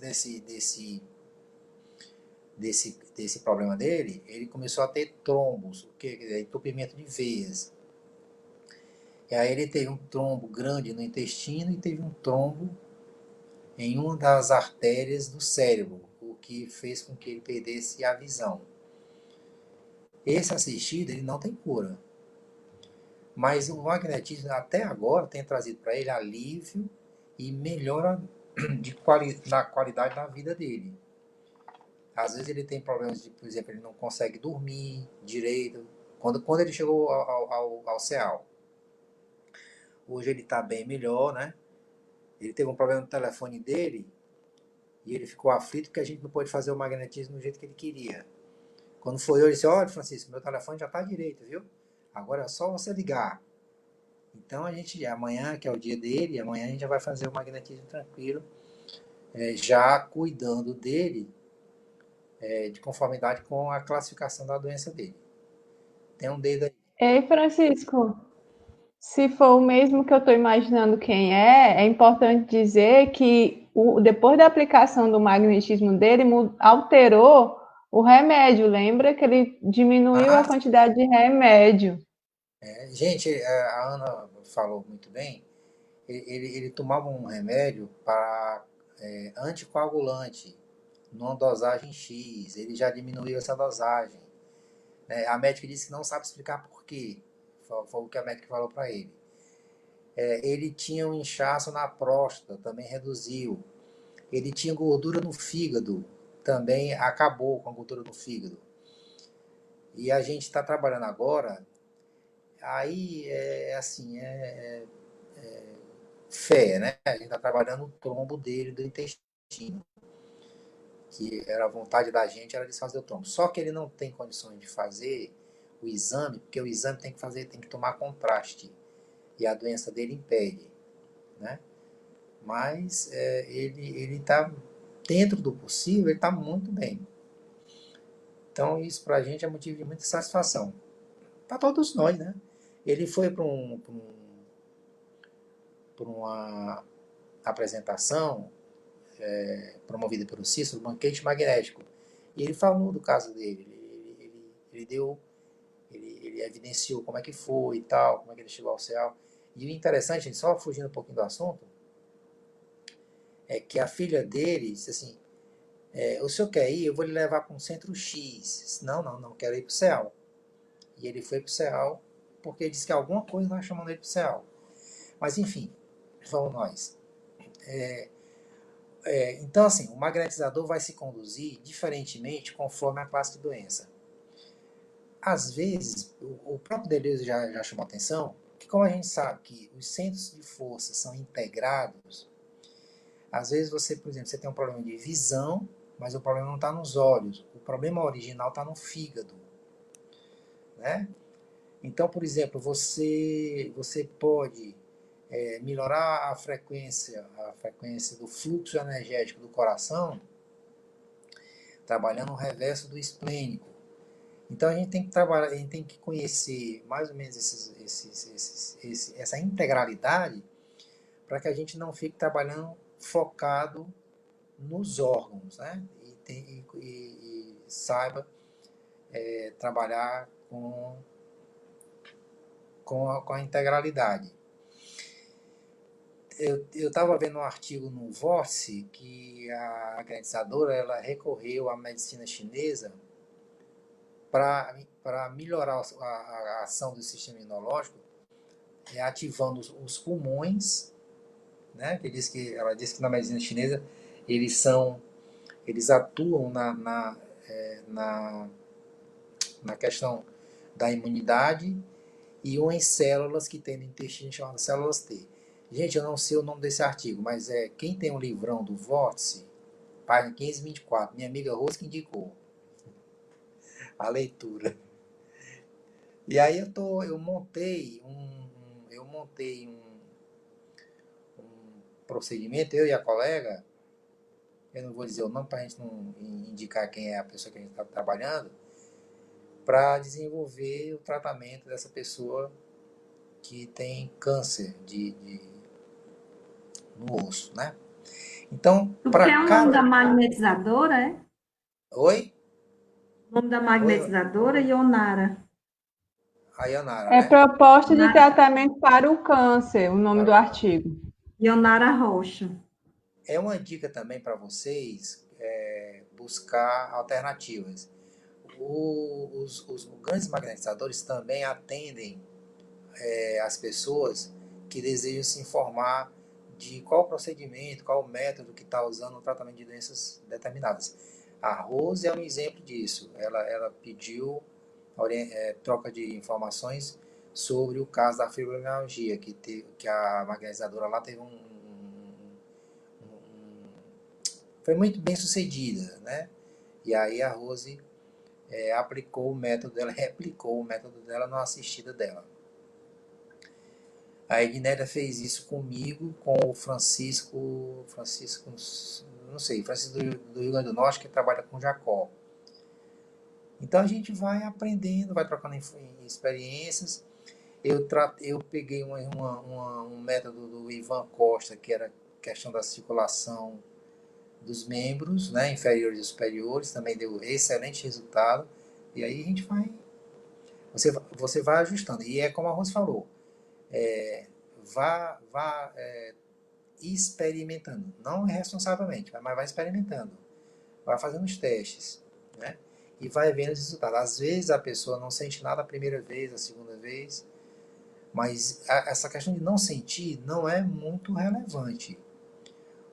Speaker 3: problema dele, ele começou a ter trombos, que é entupimento de veias. E aí ele teve um trombo grande no intestino e teve um trombo em uma das artérias do cérebro, o que fez com que ele perdesse a visão. Esse assistido, ele não tem cura. Mas o magnetismo, até agora, tem trazido para ele alívio e melhora na qualidade da vida dele. Às vezes ele tem problemas de, por exemplo, ele não consegue dormir direito. Quando ele chegou ao CEAL. Hoje ele está bem melhor, né? Ele teve um problema no telefone dele e ele ficou aflito porque a gente não pôde fazer o magnetismo do jeito que ele queria. Quando foi eu, ele disse, olha, Francisco, meu telefone já está direito, viu? Agora é só você ligar. Então amanhã, que é o dia dele, amanhã a gente já vai fazer o magnetismo tranquilo, já cuidando dele de conformidade com a classificação da doença dele. Tem um dedo aí.
Speaker 2: Ei, Francisco, se for o mesmo que eu estou imaginando quem é importante dizer que depois da aplicação do magnetismo dele, alterou o remédio. Lembra que ele diminuiu a quantidade de remédio?
Speaker 3: Gente, a Ana falou muito bem. Ele tomava um remédio para anticoagulante, numa dosagem X. Ele já diminuiu essa dosagem. Né? A médica disse que não sabe explicar por quê. Foi o que a médica falou para ele. Ele tinha um inchaço na próstata, também reduziu. Ele tinha gordura no fígado, também acabou com a gordura no fígado. E a gente está trabalhando agora, aí fé, né? A gente está trabalhando o trombo dele do intestino, que era a vontade da gente, era de fazer o trombo. Só que ele não tem condições de fazer o exame, porque o exame tem que tomar contraste, e a doença dele impede, né? Mas ele está, dentro do possível, ele está muito bem. Então isso para a gente é motivo de muita satisfação. Para todos nós, né? Ele foi para uma apresentação promovida pelo Cícero, banquete magnético. E ele falou do caso dele. Ele evidenciou como é que foi e tal, como é que ele chegou ao céu. E o interessante, gente, só fugindo um pouquinho do assunto, é que a filha dele disse assim, o senhor quer ir? Eu vou lhe levar para um centro X. Disse, não, quero ir para o CEAL. E ele foi para o CEAL porque ele disse que alguma coisa estava chamando ele para o CEAL. Mas enfim, vamos nós. Então assim, o magnetizador vai se conduzir diferentemente conforme a classe de doença. Às vezes, o próprio Deleuze já chamou a atenção que, como a gente sabe que os centros de força são integrados, às vezes você, por exemplo, você tem um problema de visão, mas o problema não está nos olhos, o problema original está no fígado, né? Então, por exemplo, você pode melhorar a frequência do fluxo energético do coração, trabalhando o reverso do esplênico. Então a gente tem que trabalhar, a gente tem que conhecer mais ou menos essa integralidade para que a gente não fique trabalhando focado nos órgãos, né? E saiba trabalhar com a integralidade. Eu estava vendo um artigo no Vórtice que a organizadora ela recorreu à medicina chinesa para melhorar a ação do sistema imunológico, ativando os pulmões, né? Ela disse que na medicina chinesa eles atuam na questão da imunidade e umas células que tem no intestino chamadas células T. Gente, eu não sei o nome desse artigo, mas quem tem um livrão do Vórtice, página 1524, minha amiga Rose que indicou a leitura. E aí eu montei um procedimento, eu e a colega, eu não vou dizer o nome para a gente não indicar quem é a pessoa que a gente está trabalhando, para desenvolver o tratamento dessa pessoa que tem câncer no osso, né? Então,
Speaker 1: Tu
Speaker 3: para
Speaker 1: quer o nome da
Speaker 3: cada...
Speaker 1: magnetizadora, é?
Speaker 3: Oi?
Speaker 1: O nome da
Speaker 3: Oi,
Speaker 1: magnetizadora, Ionara.
Speaker 3: a Yanara,
Speaker 2: É
Speaker 3: né?
Speaker 2: proposta de
Speaker 1: Ionara,
Speaker 2: tratamento para o câncer, o nome do
Speaker 3: Para o câncer.
Speaker 2: artigo.
Speaker 1: Ionara Rocha.
Speaker 3: É uma dica também para vocês buscar alternativas. Os grandes magnetizadores também atendem as pessoas que desejam se informar de qual procedimento, qual método que está usando no tratamento de doenças determinadas. A Rose é um exemplo disso. Ela pediu troca de informações sobre o caso da fibromialgia, que a magnetizadora lá teve foi muito bem sucedida, né? E aí a Rose aplicou o método dela, replicou o método dela na assistida dela. A Ednélia fez isso comigo, com o Francisco, não sei, Francisco do Rio Grande do Norte, que trabalha com Jacó. Então a gente vai aprendendo, vai trocando experiências. Eu peguei um método do Ivan Costa, que era questão da circulação dos membros, né, inferiores e superiores, também deu excelente resultado. E aí a gente você vai ajustando. E é como a Rose falou, vá experimentando, não irresponsavelmente, mas vai experimentando, vai fazendo os testes, né? E vai vendo os resultados. Às vezes a pessoa não sente nada a primeira vez, a segunda vez, mas essa questão de não sentir não é muito relevante.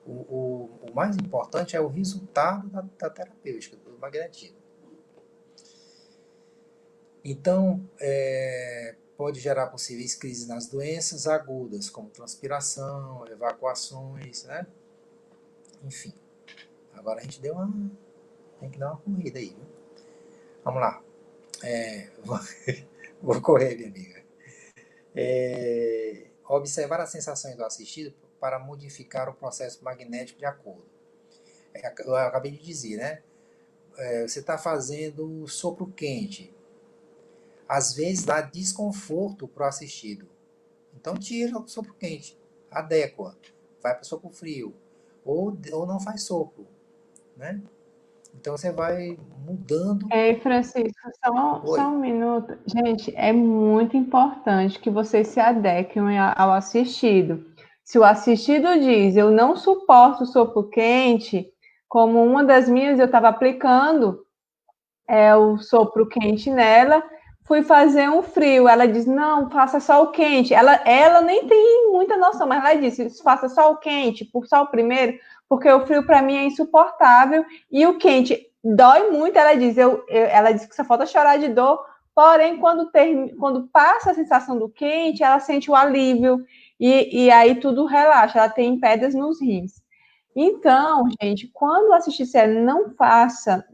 Speaker 3: O mais importante é o resultado da terapêutica, do magnetismo. Então, pode gerar possíveis crises nas doenças agudas, como transpiração, evacuações, né? Enfim. Agora a gente tem que dar uma corrida aí, viu? Vamos lá. Vou correr, minha amiga. Observar as sensações do assistido para modificar o processo magnético de acordo. Eu acabei de dizer, né? Você está fazendo sopro quente. Às vezes dá desconforto para o assistido. Então tira o sopro quente, adequa, vai para o sopro frio. Ou não faz sopro, né? Então você vai mudando.
Speaker 2: Ei, Francisco, só
Speaker 3: Oi.
Speaker 2: um minuto. Gente, é muito importante que vocês se adequem ao assistido. Se o assistido diz, eu não suporto sopro quente, como uma das minhas, eu estava aplicando o sopro quente nela, fui fazer um frio. Ela diz, não, faça só o quente. Ela nem tem muita noção, mas ela disse, faça só o quente, só o primeiro, porque o frio para mim é insuportável e o quente dói muito. Ela diz, ela diz que só falta chorar de dor, porém, quando passa a sensação do quente, ela sente o alívio e aí tudo relaxa, ela tem pedras nos rins. Então, gente, quando assistir série, não faça,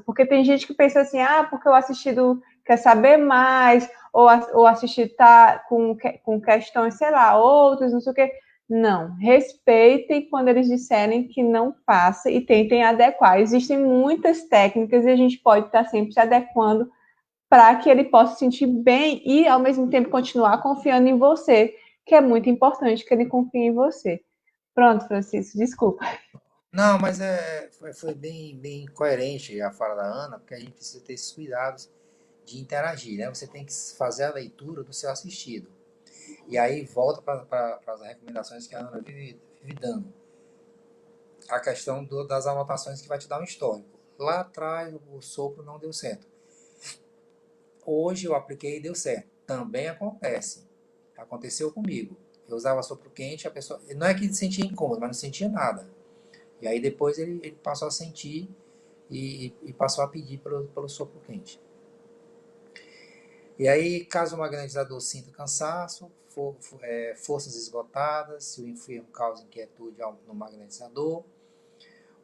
Speaker 2: porque tem gente que pensa assim, porque o assistido quer saber mais, ou assistir tá com questões, sei lá, outras, não sei o quê. Não, respeitem quando eles disserem que não faça e tentem adequar. Existem muitas técnicas e a gente pode estar sempre se adequando para que ele possa se sentir bem e, ao mesmo tempo, continuar confiando em você, que é muito importante que ele confie em você. Pronto, Francisco, desculpa.
Speaker 3: Não, mas foi bem coerente a fala da Ana, porque a gente precisa ter esses cuidados de interagir, né? Você tem que fazer a leitura do seu assistido. E aí volta para as recomendações que a Ana vive dando. A questão das anotações que vai te dar um histórico. Lá atrás o sopro não deu certo. Hoje eu apliquei e deu certo. Também acontece. Aconteceu comigo. Eu usava sopro quente, a pessoa. Não é que ele sentia incômodo, mas não sentia nada. E aí depois ele passou a sentir e passou a pedir pelo sopro quente. E aí, caso o magnetizador sinta cansaço, forças esgotadas, se o enfermo causa inquietude no magnetizador,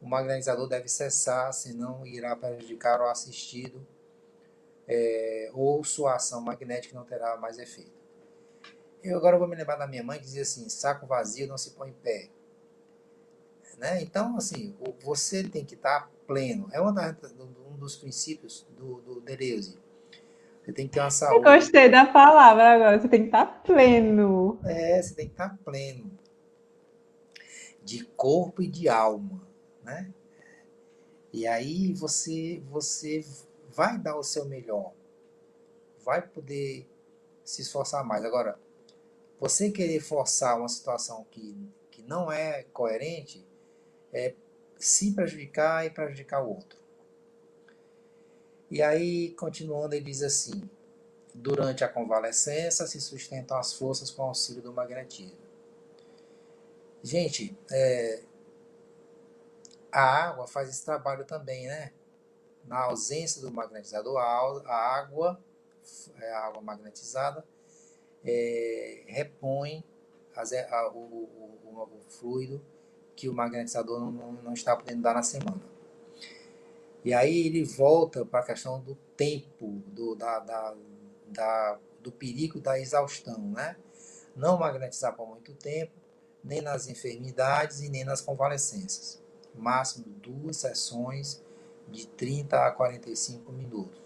Speaker 3: o magnetizador deve cessar, senão irá prejudicar o assistido ou sua ação magnética não terá mais efeito. Eu agora vou me lembrar da minha mãe que dizia assim, saco vazio não se põe em pé. Né? Então, assim, você tem que estar pleno. É um dos princípios do Deleuze. Você tem que ter uma
Speaker 2: Eu
Speaker 3: saúde.
Speaker 2: gostei da palavra agora, você tem que estar pleno.
Speaker 3: Você tem que estar pleno. De corpo e de alma. Né? E aí você vai dar o seu melhor. Vai poder se esforçar mais. Agora, você querer forçar uma situação que não é coerente, é se prejudicar e prejudicar o outro. E aí, continuando, ele diz assim, durante a convalescença se sustentam as forças com auxílio do magnetismo. Gente, a água faz esse trabalho também, né? Na ausência do magnetizador, a água magnetizada, repõe o fluido que o magnetizador não está podendo dar na semana. E aí ele volta para a questão do tempo, do perigo da exaustão, né? Não magnetizar por muito tempo, nem nas enfermidades e nem nas convalescências. Máximo 2 sessões de 30 a 45 minutos.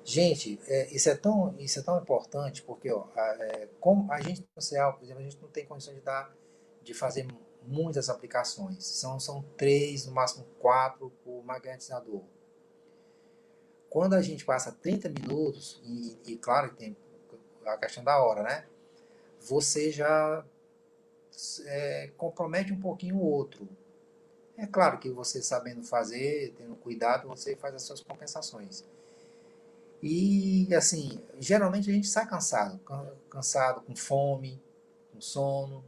Speaker 3: Gente, isso é tão importante porque como a gente social, por exemplo, a gente não tem condições de fazer muitas aplicações. São 3, no máximo 4 por magnetizador. Quando a gente passa 30 minutos, e claro que tem a questão da hora, né? Você já compromete um pouquinho o outro. É claro que você sabendo fazer, tendo cuidado, você faz as suas compensações. E, assim, geralmente a gente sai cansado, com fome, com sono,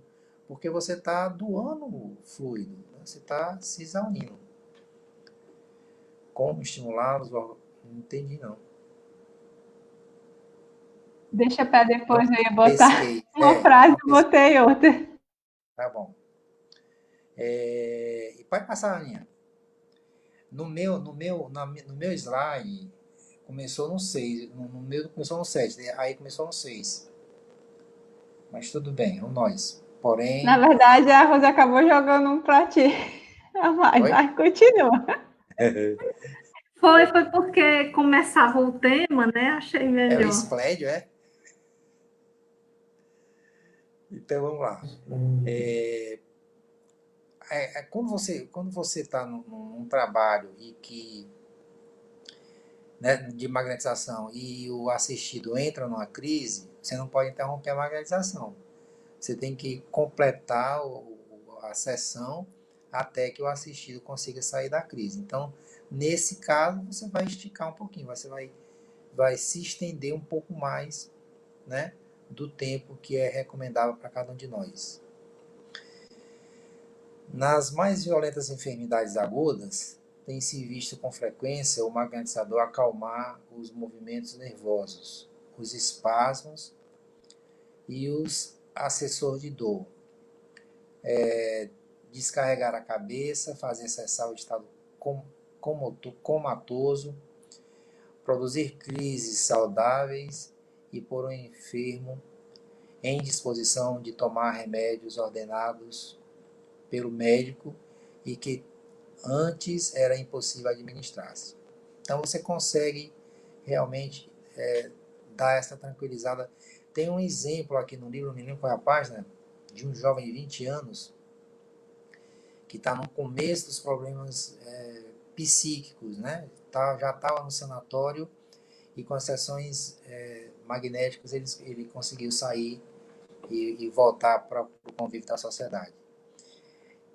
Speaker 3: porque você está doando fluido, né? Você está se exaurindo. Como estimulá-los? Não entendi, não.
Speaker 2: Deixa para depois,
Speaker 3: Não
Speaker 2: eu ia botar
Speaker 3: pesquei.
Speaker 2: uma frase
Speaker 3: Não
Speaker 2: e
Speaker 3: pesquei.
Speaker 2: botei outra.
Speaker 3: Tá bom. E pode passar, Aninha. No meu slide, começou no 6. No meu começou no 7. Aí começou no 6. Mas tudo bem, é um nós.
Speaker 2: Na
Speaker 3: Porém.
Speaker 2: verdade, a Rosa acabou jogando um pra ti.
Speaker 3: Oi?
Speaker 2: Mas continua.
Speaker 1: Foi porque começava o tema, né? Achei
Speaker 3: É o
Speaker 1: melhor.
Speaker 3: Splédio, é? Então vamos lá. Quando você está num trabalho e que, né, de magnetização e o assistido entra numa crise, você não pode interromper a magnetização. Você tem que completar a sessão até que o assistido consiga sair da crise. Então, nesse caso, você vai esticar um pouquinho, você vai se estender um pouco mais, né, do tempo que é recomendável para cada um de nós. Nas mais violentas enfermidades agudas, tem-se visto com frequência o magnetizador acalmar os movimentos nervosos, os espasmos e os acessores de dor, descarregar a cabeça, fazer cessar o estado comatoso, produzir crises saudáveis e pôr o enfermo em disposição de tomar remédios ordenados pelo médico e que antes era impossível administrar-se. Então você consegue realmente dar essa tranquilizada. Tem um exemplo aqui no livro, não me lembro qual é a página, de um jovem de 20 anos que está no começo dos problemas psíquicos, né? Já estava no sanatório e com as sessões magnéticas ele conseguiu sair e voltar para o convívio da sociedade.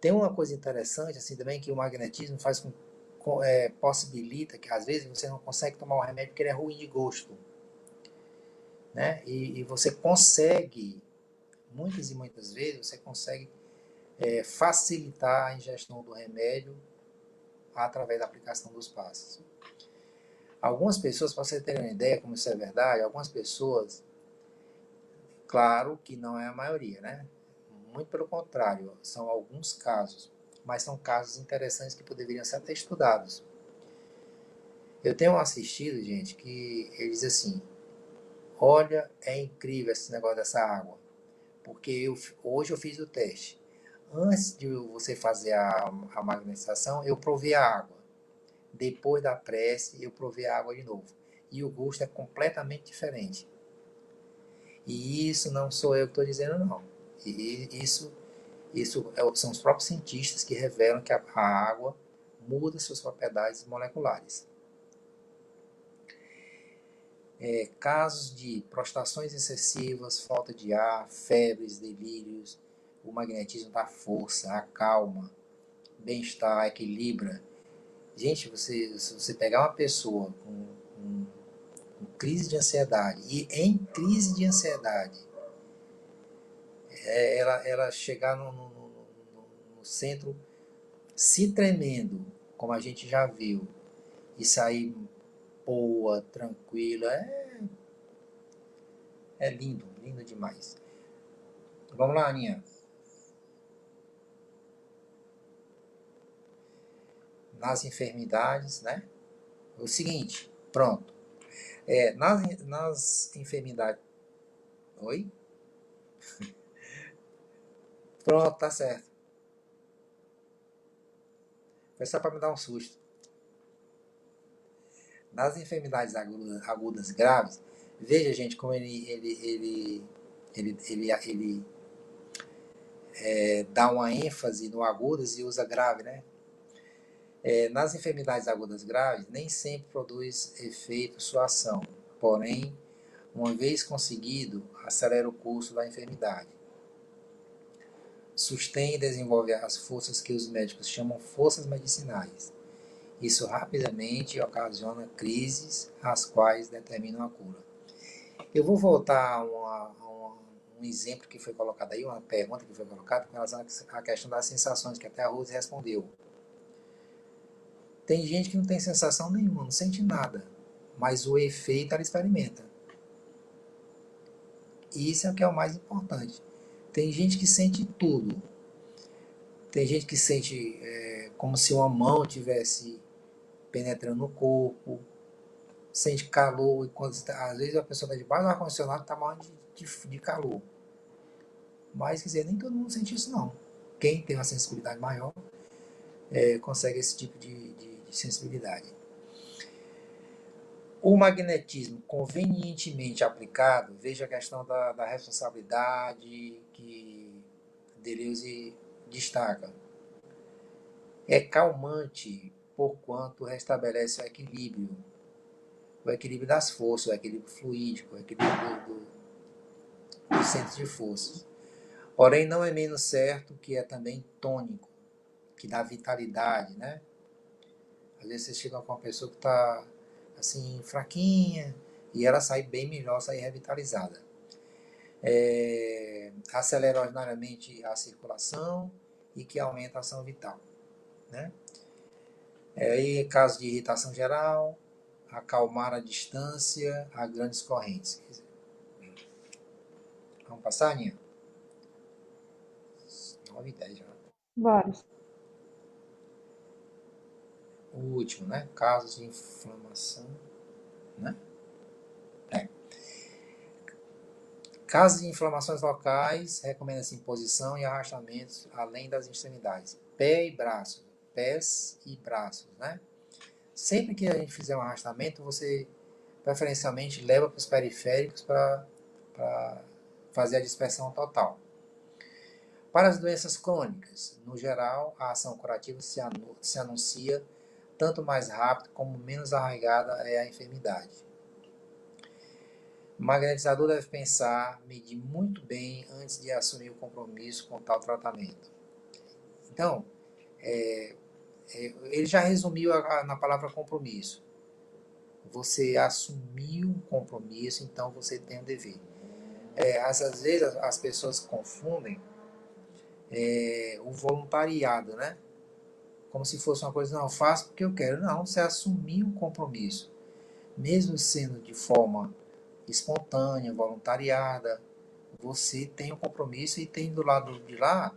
Speaker 3: Tem uma coisa interessante assim também, que o magnetismo faz possibilita que às vezes você não consegue tomar um remédio porque ele é ruim de gosto, né? E você consegue, muitas e muitas vezes, você consegue facilitar a ingestão do remédio através da aplicação dos passos. Algumas pessoas, para você ter uma ideia como isso é verdade, algumas pessoas, claro que não é a maioria, né? Muito pelo contrário, são alguns casos, mas são casos interessantes que poderiam ser até estudados. Eu tenho assistido, gente, que eles dizem assim, olha, é incrível esse negócio dessa água, porque hoje eu fiz o teste. Antes de você fazer a magnetização, eu provei a água. Depois da prece, eu provei a água de novo. E o gosto é completamente diferente. E isso não sou eu que estou dizendo, não. E isso são os próprios cientistas que revelam que a água muda suas propriedades moleculares. Casos de prostrações excessivas, falta de ar, febres, delírios, o magnetismo dá força, acalma, bem-estar, equilibra. Gente, se você pegar uma pessoa com crise de ansiedade e em crise de ansiedade, ela chegar no centro se tremendo, como a gente já viu, e sair boa, tranquila, é lindo, lindo demais. Vamos lá, Aninha. Nas enfermidades, né? O seguinte, pronto. Nas enfermidades... Oi? Pronto, tá certo. Foi só para me dar um susto. Nas enfermidades agudas graves, veja, gente, como ele dá uma ênfase no agudas e usa grave, né? Nas enfermidades agudas graves, nem sempre produz efeito sua ação, porém, uma vez conseguido, acelera o curso da enfermidade. Sustém e desenvolve as forças que os médicos chamam forças medicinais. Isso rapidamente ocasiona crises, as quais determinam a cura. Eu vou voltar a um exemplo que foi colocado aí, uma pergunta que foi colocada com relação à questão das sensações, que até a Rose respondeu. Tem gente que não tem sensação nenhuma, não sente nada, mas o efeito ela experimenta. E isso é o que é o mais importante. Tem gente que sente tudo. Tem gente que sente como se uma mão estivesse penetrando no corpo, sente calor, e às vezes a pessoa está debaixo do ar-condicionado e está morrendo de calor. Mas, quer dizer, nem todo mundo sente isso, não. Quem tem uma sensibilidade maior consegue esse tipo de sensibilidade. O magnetismo convenientemente aplicado, veja a questão da responsabilidade que Deleuze destaca. É calmante, porquanto restabelece o equilíbrio das forças, o equilíbrio fluídico, o equilíbrio do centro de forças. Porém, não é menos certo que é também tônico, que dá vitalidade, né? Às vezes você chega com uma pessoa que está assim, fraquinha, e ela sai bem melhor, sai revitalizada. Acelera ordinariamente a circulação e que aumenta a ação vital, né? Em caso de irritação geral, acalmar a distância a grandes correntes. Vamos passar, Aninha? 9h10 já.
Speaker 2: Bora.
Speaker 3: O último, né? Casos de inflamação, né? Casos de inflamações locais, recomenda-se imposição e arrastamentos além das extremidades. Pés e braços, né? Sempre que a gente fizer um arrastamento, você preferencialmente leva para os periféricos para fazer a dispersão total. Para as doenças crônicas, no geral, a ação curativa se anuncia tanto mais rápido como menos arraigada é a enfermidade. O magnetizador deve pensar, medir muito bem antes de assumir o compromisso com tal tratamento. Então, ele já resumiu na palavra compromisso. Você assumiu um compromisso, então você tem um dever. Às vezes as pessoas confundem o voluntariado, né? Como se fosse uma coisa, não, eu faço porque eu quero. Não, você assumiu um compromisso. Mesmo sendo de forma espontânea, voluntariada, você tem um compromisso e tem do lado de lá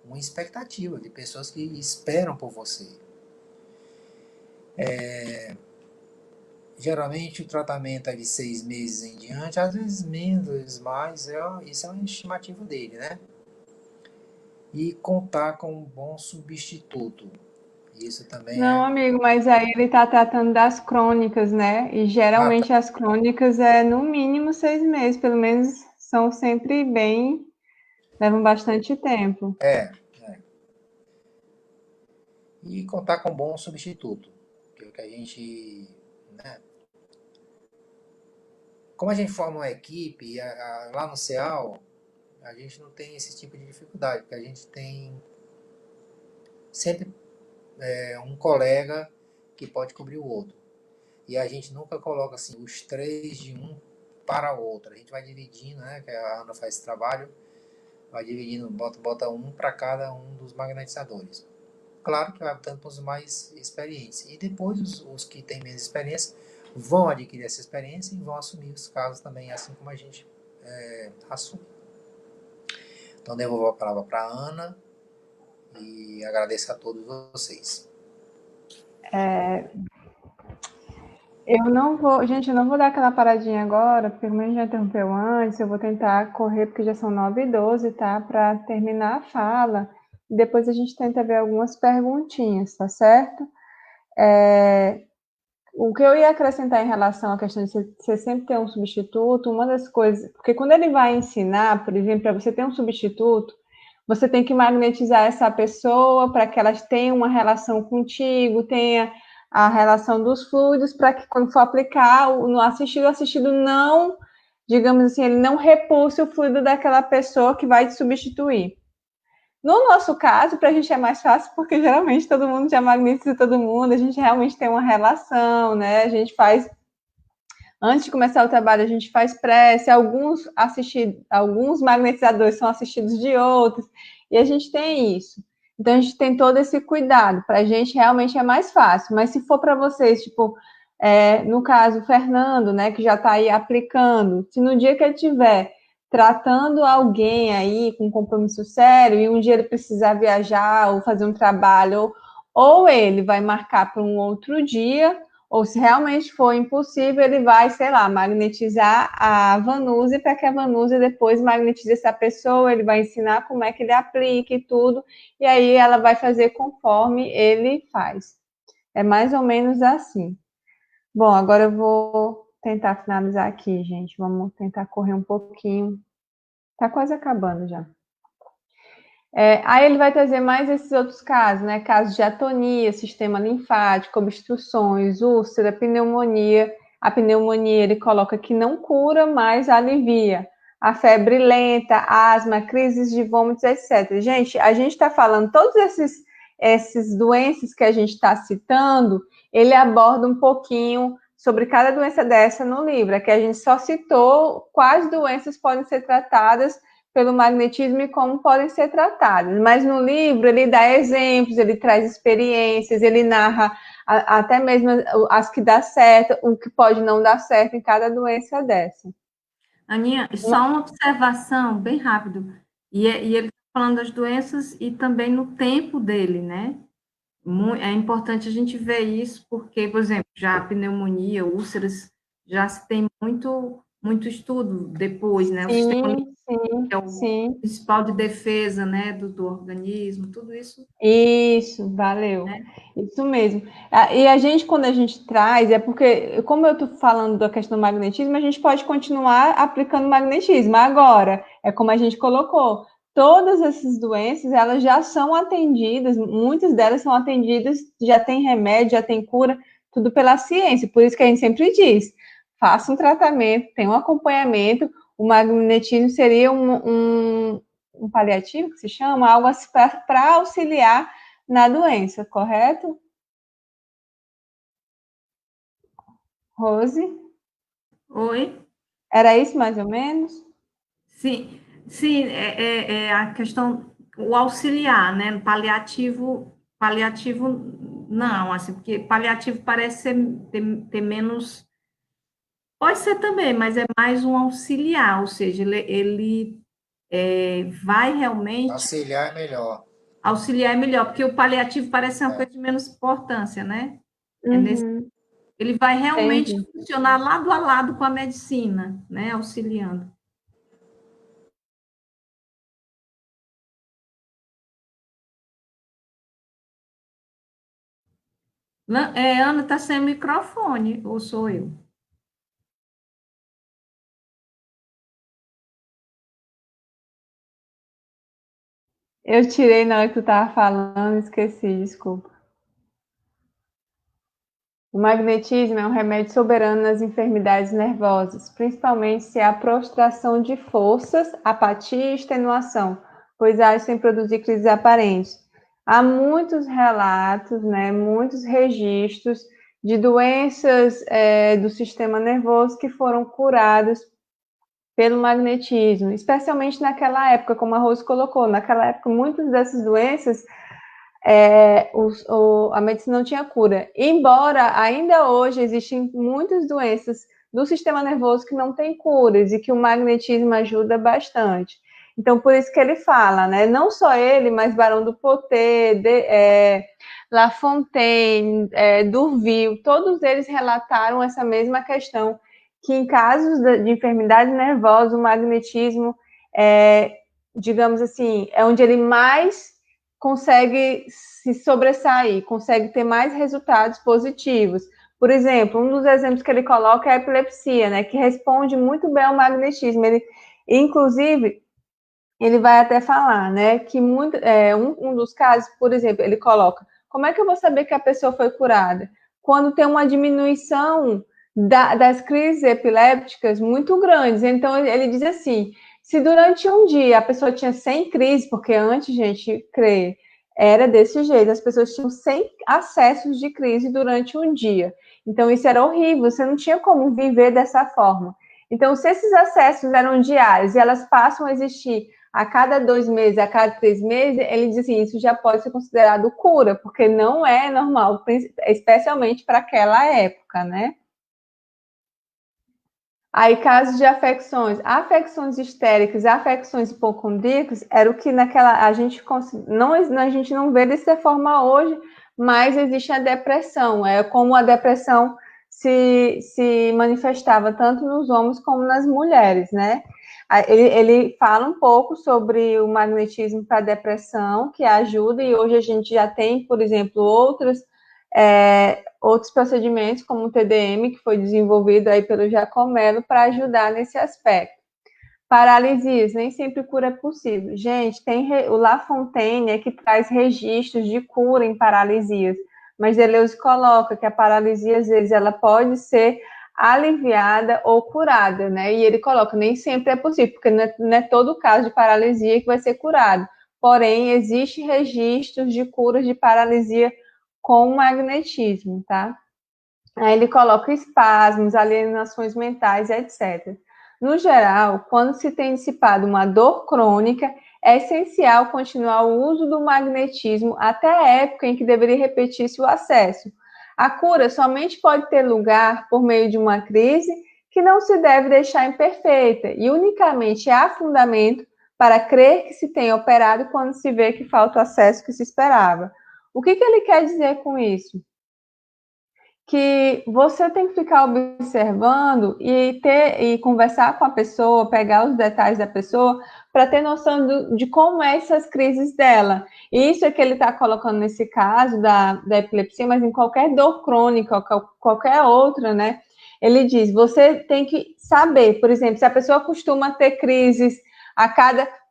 Speaker 3: uma expectativa de pessoas que esperam por você. Geralmente o tratamento é de 6 meses em diante, às vezes menos, às vezes mais, isso é uma estimativa dele, né? E contar com um bom substituto. Isso também
Speaker 2: Não, amigo, mas aí ele está tratando das crônicas, né? E
Speaker 3: Tá.
Speaker 2: geralmente as crônicas é no mínimo 6 meses, pelo menos são sempre bem, levam bastante tempo.
Speaker 3: E contar com um bom substituto. Que é o que a gente, né? Como a gente forma uma equipe, lá no CEAL, a gente não tem esse tipo de dificuldade, porque a gente tem sempre um colega que pode cobrir o outro. E a gente nunca coloca assim os 3 de um para o outro. A gente vai dividindo, né? Que a Ana faz esse trabalho, vai dividindo, bota um para cada um dos magnetizadores. Claro que vai botando para os mais experientes. E depois os que têm menos experiência vão adquirir essa experiência e vão assumir os casos também, assim como a gente assume. Então devolvo a palavra para a Ana e agradeço a todos vocês.
Speaker 2: Eu não vou, gente, eu não vou dar aquela paradinha agora, porque como a gente já interrompeu antes, eu vou tentar correr, porque já são 9h12, tá? Para terminar a fala. E depois a gente tenta ver algumas perguntinhas, tá certo? O que eu ia acrescentar em relação à questão de você sempre ter um substituto, uma das coisas, porque quando ele vai ensinar, por exemplo, para você ter um substituto, você tem que magnetizar essa pessoa para que elas tenham uma relação contigo, tenha a relação dos fluidos, para que quando for aplicar no assistido, o assistido não, digamos assim, ele não repulse o fluido daquela pessoa que vai te substituir. No nosso caso, para a gente é mais fácil, porque geralmente todo mundo já magnetiza todo mundo, a gente realmente tem uma relação, né? A gente faz, antes de começar o trabalho, a gente faz prece, alguns magnetizadores são assistidos de outros, e a gente tem isso. Então, a gente tem todo esse cuidado, para a gente realmente é mais fácil. Mas se for para vocês, tipo, no caso, o Fernando, né, que já está aí aplicando, se no dia que ele tiver tratando alguém aí com um compromisso sério e um dia ele precisar viajar ou fazer um trabalho, ou ele vai marcar para um outro dia, ou se realmente for impossível, ele vai, sei lá, magnetizar a Vanusa para que a Vanusa depois magnetize essa pessoa, ele vai ensinar como é que ele aplica e tudo, e aí ela vai fazer conforme ele faz. É mais ou menos assim. Bom, agora eu vou tentar finalizar aqui, gente. Vamos tentar correr um pouquinho. Tá quase acabando já. Aí ele vai trazer mais esses outros casos, né? Casos de atonia, sistema linfático, obstruções, úlcera, pneumonia. A pneumonia ele coloca que não cura, mas alivia. A febre lenta, asma, crises de vômitos, etc. Gente, a gente está falando, todos esses doenças que a gente está citando, ele aborda um pouquinho sobre cada doença dessa no livro, que a gente só citou quais doenças podem ser tratadas pelo magnetismo e como podem ser tratadas. Mas no livro ele dá exemplos, ele traz experiências, ele narra até mesmo as que dá certo, o que pode não dar certo em cada doença dessa.
Speaker 1: Aninha, só uma observação bem rápido. E ele está falando das doenças e também no tempo dele, né? É importante a gente ver isso, porque, por exemplo, já a pneumonia, úlceras, já se tem muito muito estudo depois, né? O sistema
Speaker 2: Sim,
Speaker 1: que é
Speaker 2: sim,
Speaker 1: o
Speaker 2: sim.
Speaker 1: principal de defesa, né, do organismo, tudo isso,
Speaker 2: Isso, valeu.
Speaker 1: né?
Speaker 2: Isso mesmo. E a gente, quando a gente traz, é porque, como eu estou falando da questão do magnetismo, a gente pode continuar aplicando magnetismo. Agora, é como a gente colocou, todas essas doenças, elas já são atendidas, muitas delas são atendidas, já tem remédio, já tem cura, tudo pela ciência. Por isso que a gente sempre diz, faça um tratamento, tenha um acompanhamento, o magnetismo seria um paliativo, que se chama, algo para auxiliar na doença, correto? Rose?
Speaker 1: Oi?
Speaker 2: Era isso mais ou menos?
Speaker 1: Sim, sim, é a questão, o auxiliar, né? Paliativo não, assim, porque paliativo parece ter menos, pode ser também, mas é mais um auxiliar, ou seja, ele vai realmente
Speaker 3: Auxiliar é melhor.
Speaker 1: auxiliar melhor, porque o paliativo parece ser uma coisa de menos importância, né? É nesse,
Speaker 2: Uhum,
Speaker 1: ele vai realmente
Speaker 2: entendi.
Speaker 1: funcionar lado a lado com a medicina, né? Auxiliando. Ana está sem microfone, ou sou eu?
Speaker 2: Eu tirei na hora que tu estava falando, esqueci, desculpa. O magnetismo é um remédio soberano nas enfermidades nervosas, principalmente se há prostração de forças, apatia e extenuação, pois age sem produzir crises aparentes. Há muitos relatos, né, muitos registros de doenças do sistema nervoso que foram curadas pelo magnetismo, especialmente naquela época, como a Rose colocou, naquela época muitas dessas doenças a medicina não tinha cura. Embora ainda hoje existem muitas doenças do sistema nervoso que não têm curas e que o magnetismo ajuda bastante. Então, por isso que ele fala, né? Não só ele, mas Barão do Poté, La Fontaine, Durville, todos eles relataram essa mesma questão, que em casos de enfermidade nervosa, o magnetismo digamos assim, é onde ele mais consegue se sobressair, consegue ter mais resultados positivos. Por exemplo, um dos exemplos que ele coloca é a epilepsia, né, que responde muito bem ao magnetismo. Inclusive, ele vai até falar, né, que um dos casos, por exemplo, ele coloca, como é que eu vou saber que a pessoa foi curada? Quando tem uma diminuição das crises epilépticas muito grandes. Então, ele diz assim, se durante um dia a pessoa tinha 100 crises, porque antes, gente, crê, era desse jeito, as pessoas tinham 100 acessos de crise durante um dia. Então, isso era horrível, você não tinha como viver dessa forma. Então, se esses acessos eram diários e elas passam a existir a cada 2 meses, a cada 3 meses, ele diz assim, isso já pode ser considerado cura, porque não é normal, especialmente para aquela época, né? Aí, casos de afecções histéricas, afecções hipocondríacas, era o que naquela a gente não vê dessa forma hoje, mas existe a depressão, é como a depressão se manifestava tanto nos homens como nas mulheres, né? Ele fala um pouco sobre o magnetismo para a depressão, que ajuda, e hoje a gente já tem, por exemplo, outros procedimentos, como o TDM, que foi desenvolvido aí pelo Giacomello, para ajudar nesse aspecto. Paralisias, nem sempre cura é possível. Gente, o La Fontaine que traz registros de cura em paralisias, mas Deleuze coloca que a paralisia, às vezes, ela pode ser aliviada ou curada, né? E ele coloca, nem sempre é possível, porque não é todo caso de paralisia que vai ser curado. Porém, existe registros de curas de paralisia com magnetismo, tá? Aí ele coloca espasmos, alienações mentais, etc. No geral, quando se tem dissipado uma dor crônica, é essencial continuar o uso do magnetismo até a época em que deveria repetir-se o acesso. A cura somente pode ter lugar por meio de uma crise que não se deve deixar imperfeita e unicamente há fundamento para crer que se tem operado quando se vê que falta o acesso que se esperava. O que ele quer dizer com isso? que você tem que ficar observando e conversar com a pessoa, pegar os detalhes da pessoa, para ter noção de como é essas crises dela. E isso é que ele está colocando nesse caso da epilepsia, mas em qualquer dor crônica, qualquer outra, né? Ele diz, você tem que saber, por exemplo, se a pessoa costuma ter crises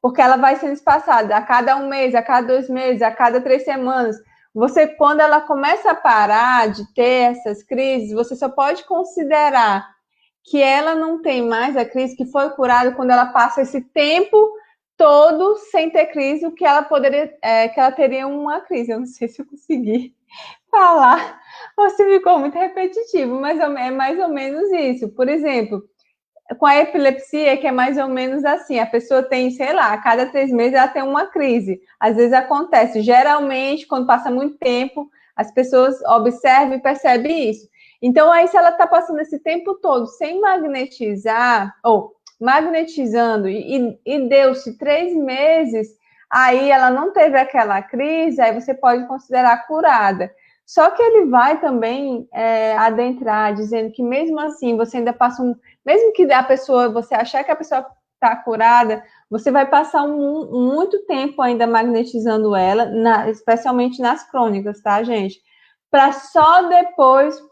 Speaker 2: porque ela vai sendo espaçada, a cada 1 mês, a cada 2 meses, a cada 3 semanas. Você, quando ela começa a parar de ter essas crises, você só pode considerar que ela não tem mais a crise, que foi curada quando ela passa esse tempo todo sem ter crise, o que ela poderia, que ela teria uma crise. Eu não sei se eu consegui falar ou se ficou muito repetitivo, mas é mais ou menos isso. Por exemplo, com a epilepsia, que é mais ou menos assim, a pessoa tem, sei lá, a cada 3 meses ela tem uma crise. Às vezes acontece, geralmente, quando passa muito tempo, as pessoas observam e percebem isso. Então, aí, se ela está passando esse tempo todo sem magnetizar, ou magnetizando, e deu-se 3 meses, aí ela não teve aquela crise, aí você pode considerar curada. Só que ele vai também adentrar, dizendo que mesmo assim, você ainda passa mesmo que a pessoa, você achar que a pessoa está curada, você vai passar muito tempo ainda magnetizando ela, especialmente nas crônicas, tá, gente? Para só depois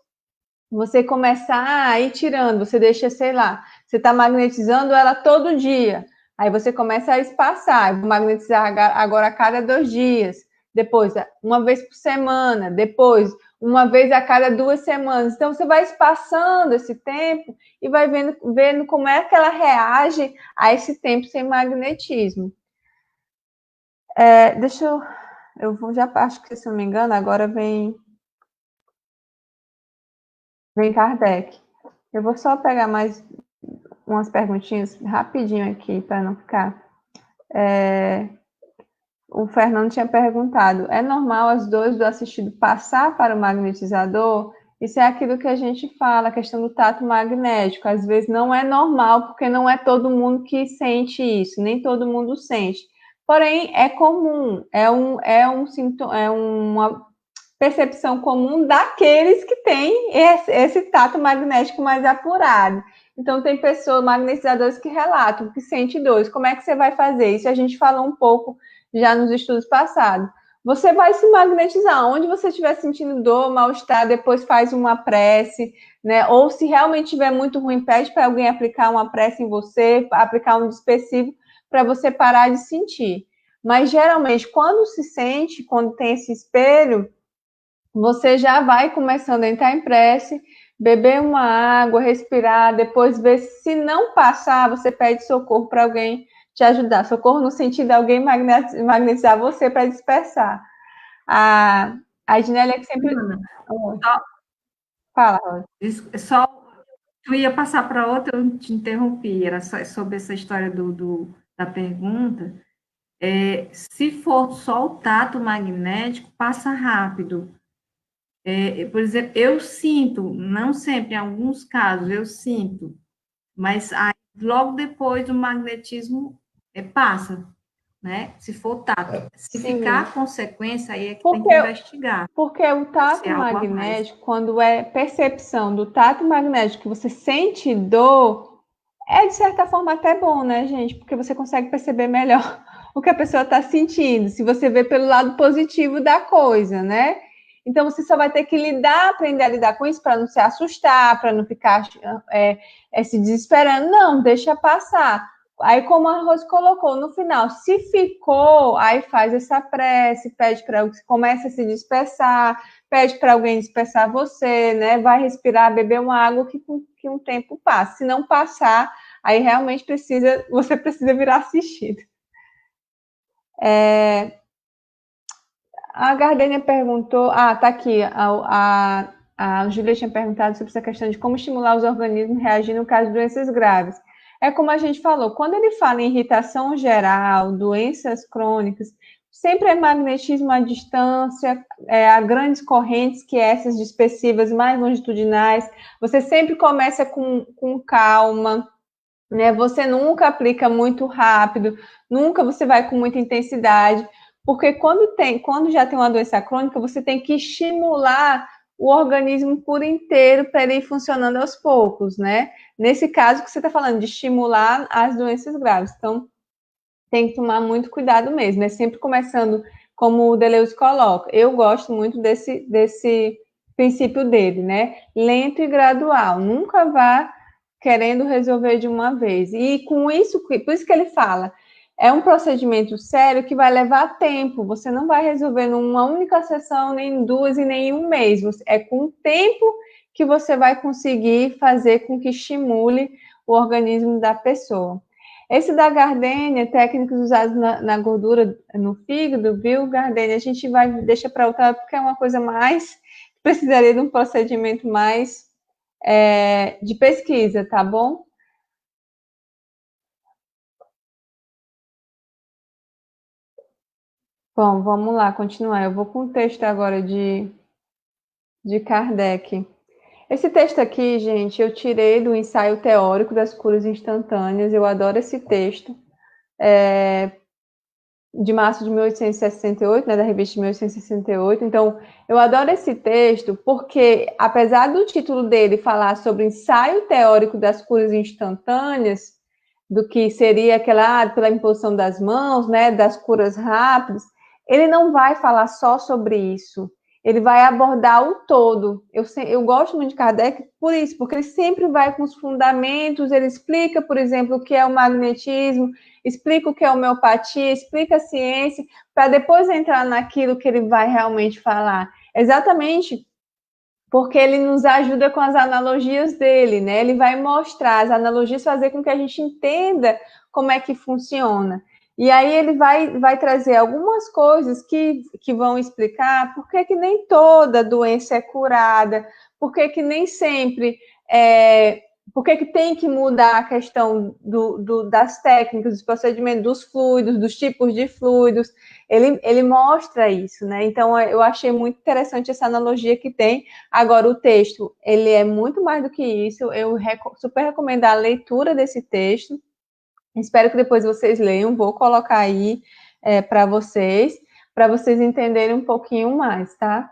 Speaker 2: você começar a ir tirando, você deixa, sei lá, você está magnetizando ela todo dia, aí você começa a espaçar, eu vou magnetizar agora a cada 2 dias, depois 1 vez por semana, depois 1 vez a cada 2 semanas. Então você vai espaçando esse tempo e vai vendo como é que ela reage a esse tempo sem magnetismo. Eu já acho que, se não me engano, agora vem Kardec. Eu vou só pegar mais umas perguntinhas rapidinho aqui, para não ficar... O Fernando tinha perguntado, é normal as dores do assistido passar para o magnetizador? Isso é aquilo que a gente fala, a questão do tato magnético. Às vezes não é normal, porque não é todo mundo que sente isso, nem todo mundo sente. Porém, é comum, é uma percepção comum daqueles que têm esse tato magnético mais apurado. Então, tem pessoas, magnetizadores, que relatam que sente dores. Como é que você vai fazer? Isso a gente falou um pouco já nos estudos passados. Você vai se magnetizar. Onde você estiver sentindo dor, mal-estar, depois faz uma prece, né? Ou se realmente estiver muito ruim, pede para alguém aplicar uma prece em você, aplicar um dispersivo, para você parar de sentir. Mas, geralmente, quando se sente, quando tem esse espelho, você já vai começando a entrar em prece, beber uma água, respirar, depois ver se não passar, você pede socorro para alguém te ajudar. Socorro no sentido de alguém magnetizar você para dispersar. A Ednélia que sempre... Fala, Rosa.
Speaker 1: Só tu ia passar para outra, eu te interrompi, era sobre essa história da pergunta. Se for só o tato magnético, passa rápido. Por exemplo, eu sinto, não sempre, em alguns casos eu sinto, mas aí, logo depois o magnetismo passa, né? Se for tato. Se
Speaker 2: Sim.
Speaker 1: ficar consequência, aí é que tem que investigar.
Speaker 2: Porque o tato magnético, quando é percepção do tato magnético, que você sente dor, é de certa forma até bom, né, gente? Porque você consegue perceber melhor o que a pessoa está sentindo, se você vê pelo lado positivo da coisa, né? Então, você só vai ter que aprender a lidar com isso para não se assustar, para não ficar se desesperando. Não, deixa passar. Aí, como a Rose colocou no final, se ficou, aí faz essa prece, pede para alguém, começa a se dispersar, pede para alguém dispersar você, né? Vai respirar, beber uma água que um tempo passa. Se não passar, aí realmente você precisa virar assistido. A Gardênia perguntou... tá aqui. A Júlia tinha perguntado sobre essa questão de como estimular os organismos a reagir no caso de doenças graves. É como a gente falou, quando ele fala em irritação geral, doenças crônicas, sempre é magnetismo à distância, a grandes correntes, que essas dispersivas mais longitudinais. Você sempre começa com calma, né? Você nunca aplica muito rápido, nunca você vai com muita intensidade, porque quando já tem uma doença crônica, você tem que estimular o organismo por inteiro para ele ir funcionando aos poucos, né? Nesse caso que você está falando, de estimular as doenças graves. Então, tem que tomar muito cuidado mesmo, né? Sempre começando, como o Deleuze coloca. Eu gosto muito desse princípio dele, né? Lento e gradual. Nunca vá querendo resolver de uma vez. E com isso, por isso que ele fala, é um procedimento sério que vai levar tempo. Você não vai resolver numa única sessão, nem duas e nem um mês. É com o tempo que você vai conseguir fazer com que estimule o organismo da pessoa. Esse da gardênia, técnicas usadas na gordura, no fígado, viu, gardênia, a gente deixa para outra, porque é uma coisa mais, precisaria de um procedimento mais de pesquisa, tá bom? Bom, vamos lá, continuar. Eu vou com o texto agora de Kardec. Esse texto aqui, gente, eu tirei do ensaio teórico das curas instantâneas. Eu adoro esse texto. De março de 1868, né, da revista de 1868. Então, eu adoro esse texto porque, apesar do título dele falar sobre ensaio teórico das curas instantâneas, do que seria aquela pela imposição das mãos, né, das curas rápidas, ele não vai falar só sobre isso. Ele vai abordar o todo. Eu gosto muito de Kardec por isso, porque ele sempre vai com os fundamentos, ele explica, por exemplo, o que é o magnetismo, explica o que é homeopatia, explica a ciência, para depois entrar naquilo que ele vai realmente falar. Exatamente porque ele nos ajuda com as analogias dele, né? Ele vai mostrar as analogias, fazer com que a gente entenda como é que funciona. E aí ele vai trazer algumas coisas que vão explicar por que nem toda doença é curada, por que nem sempre por que tem que mudar a questão das técnicas, dos procedimentos, dos fluidos, dos tipos de fluidos. Ele mostra isso, né? Então, eu achei muito interessante essa analogia que tem. Agora, o texto, ele é muito mais do que isso. Eu super recomendo a leitura desse texto. Espero que depois vocês leiam. Vou colocar aí para vocês entenderem um pouquinho mais, tá?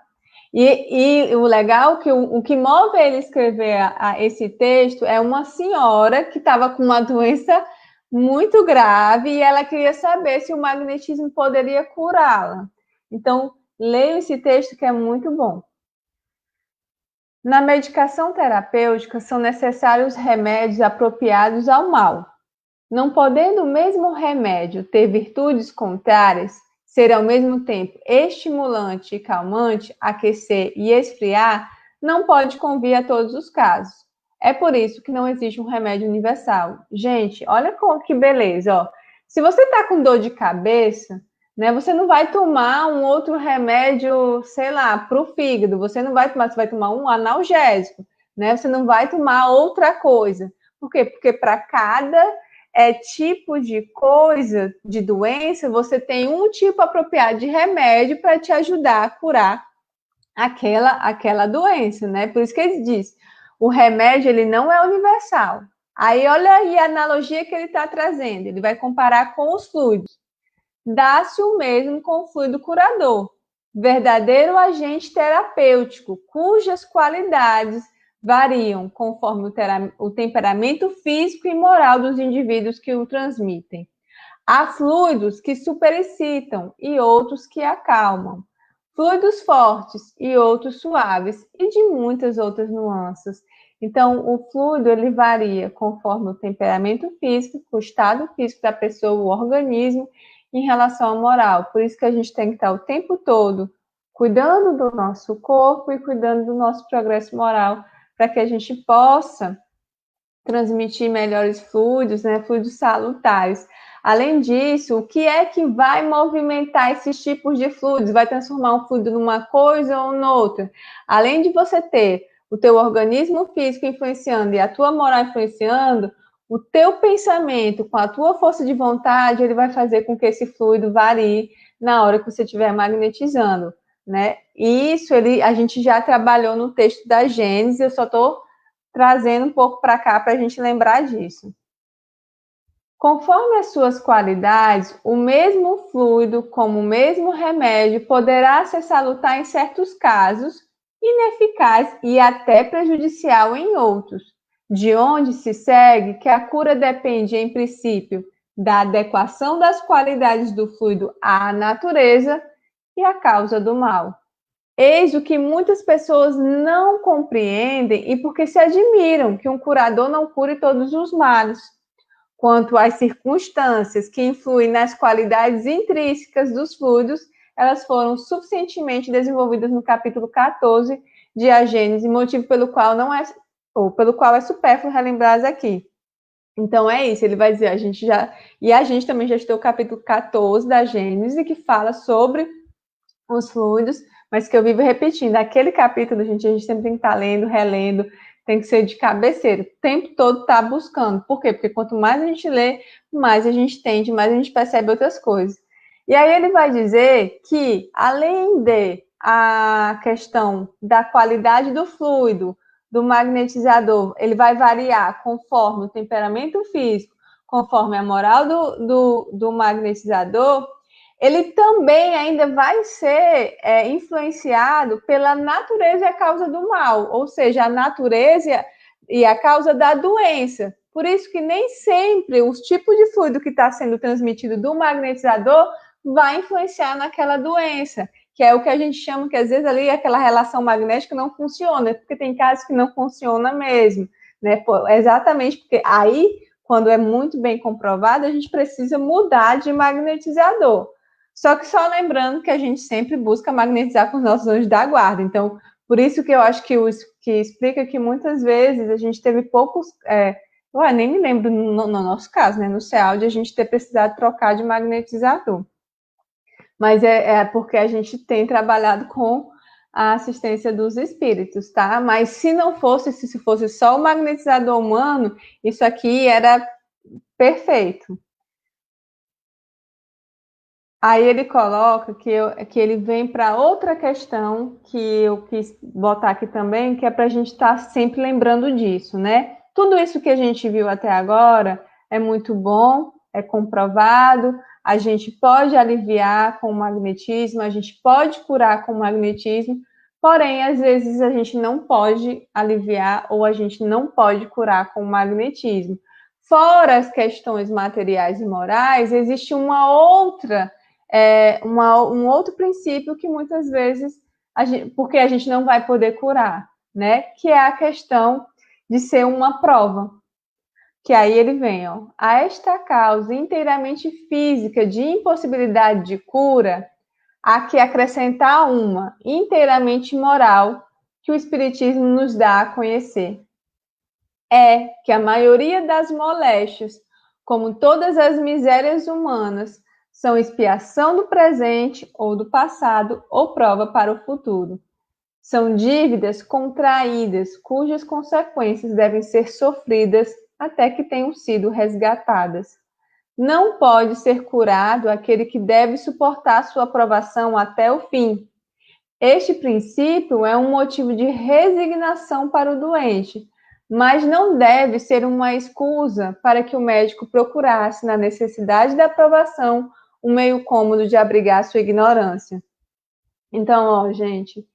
Speaker 2: E o legal é que o que move ele escrever esse texto é uma senhora que estava com uma doença muito grave e ela queria saber se o magnetismo poderia curá-la. Então, leia esse texto que é muito bom. Na medicação terapêutica, são necessários remédios apropriados ao mal. Não podendo o mesmo remédio ter virtudes contrárias, ser ao mesmo tempo estimulante e calmante, aquecer e esfriar, não pode convir a todos os casos. É por isso que não existe um remédio universal. Gente, olha que beleza, ó. Se você está com dor de cabeça, né, você não vai tomar um outro remédio, sei lá, para o fígado. Você não vai tomar, você vai tomar um analgésico, né? Você não vai tomar outra coisa. Por quê? Porque para cada tipo de coisa, de doença, você tem um tipo apropriado de remédio para te ajudar a curar aquela doença, né? Por isso que ele diz, o remédio, ele não é universal. Aí, olha aí a analogia que ele está trazendo. Ele vai comparar com os fluidos. Dá-se o mesmo com o fluido curador, verdadeiro agente terapêutico, cujas qualidades variam conforme o temperamento físico e moral dos indivíduos que o transmitem. Há fluidos que superexcitam e outros que acalmam, fluidos fortes e outros suaves, e de muitas outras nuances. Então, o fluido, ele varia conforme o temperamento físico, o estado físico da pessoa, o organismo, em relação à moral. Por isso que a gente tem que estar o tempo todo cuidando do nosso corpo e cuidando do nosso progresso moral, para que a gente possa transmitir melhores fluidos, né, fluidos salutares. Além disso, o que é que vai movimentar esses tipos de fluidos? Vai transformar um fluido numa coisa ou noutra? Além de você ter o teu organismo físico influenciando e a tua moral influenciando, o teu pensamento, com a tua força de vontade, ele vai fazer com que esse fluido varie na hora que você estiver magnetizando, né? E isso a gente já trabalhou no texto da Gênesis, eu só estou trazendo um pouco para cá para a gente lembrar disso. Conforme as suas qualidades, o mesmo fluido, como o mesmo remédio, poderá ser salutar em certos casos ineficaz e até prejudicial em outros, de onde se segue que a cura depende, em princípio, da adequação das qualidades do fluido à natureza e à causa do mal. Eis o que muitas pessoas não compreendem e porque se admiram que um curador não cure todos os males. Quanto às circunstâncias que influem nas qualidades intrínsecas dos fluidos, elas foram suficientemente desenvolvidas no capítulo 14 de A Gênese, motivo pelo qual não é, ou pelo qual é supérfluo relembrar aqui. Então é isso, ele vai dizer, a gente também já estudou o capítulo 14 da Gênese, que fala sobre os fluidos, mas que eu vivo repetindo. Aquele capítulo, gente, a gente sempre tem que estar lendo, relendo, tem que ser de cabeceira. O tempo todo está buscando. Por quê? Porque quanto mais a gente lê, mais a gente entende, mais a gente percebe outras coisas. E aí ele vai dizer que, além de a questão da qualidade do fluido, do magnetizador, ele vai variar conforme o temperamento físico, conforme a moral do magnetizador, ele também ainda vai ser influenciado pela natureza e a causa do mal, ou seja, a natureza e a causa da doença. Por isso que nem sempre os tipos de fluido que está sendo transmitido do magnetizador vai influenciar naquela doença, que é o que a gente chama que às vezes ali aquela relação magnética não funciona, porque tem casos que não funciona mesmo, né? Exatamente porque aí, quando é muito bem comprovado, a gente precisa mudar de magnetizador. Só que só lembrando que a gente sempre busca magnetizar com os nossos anjos da guarda. Então, por isso que eu acho que explica que muitas vezes a gente teve poucos... eu nem me lembro no nosso caso, né? No CEAL, de a gente ter precisado trocar de magnetizador. Mas é porque a gente tem trabalhado com a assistência dos espíritos, tá? Mas se não fosse, se fosse só o magnetizador humano, isso aqui era perfeito. Aí ele coloca que ele vem para outra questão que eu quis botar aqui também, que é para a gente estar sempre lembrando disso, né? Tudo isso que a gente viu até agora é muito bom, é comprovado, a gente pode aliviar com o magnetismo, a gente pode curar com o magnetismo, porém, às vezes a gente não pode aliviar ou a gente não pode curar com o magnetismo. Fora as questões materiais e morais, existe uma outra um outro princípio que muitas vezes, porque a gente não vai poder curar, né? Que é a questão de ser uma prova. Que aí ele vem, ó. A esta causa inteiramente física de impossibilidade de cura, há que acrescentar uma inteiramente moral que o Espiritismo nos dá a conhecer. É que a maioria das moléstias, como todas as misérias humanas, são expiação do presente ou do passado ou prova para o futuro. São dívidas contraídas, cujas consequências devem ser sofridas até que tenham sido resgatadas. Não pode ser curado aquele que deve suportar sua provação até o fim. Este princípio é um motivo de resignação para o doente, mas não deve ser uma escusa para que o médico procurasse, na necessidade da aprovação, um meio cômodo de abrigar sua ignorância. Então, ó, gente,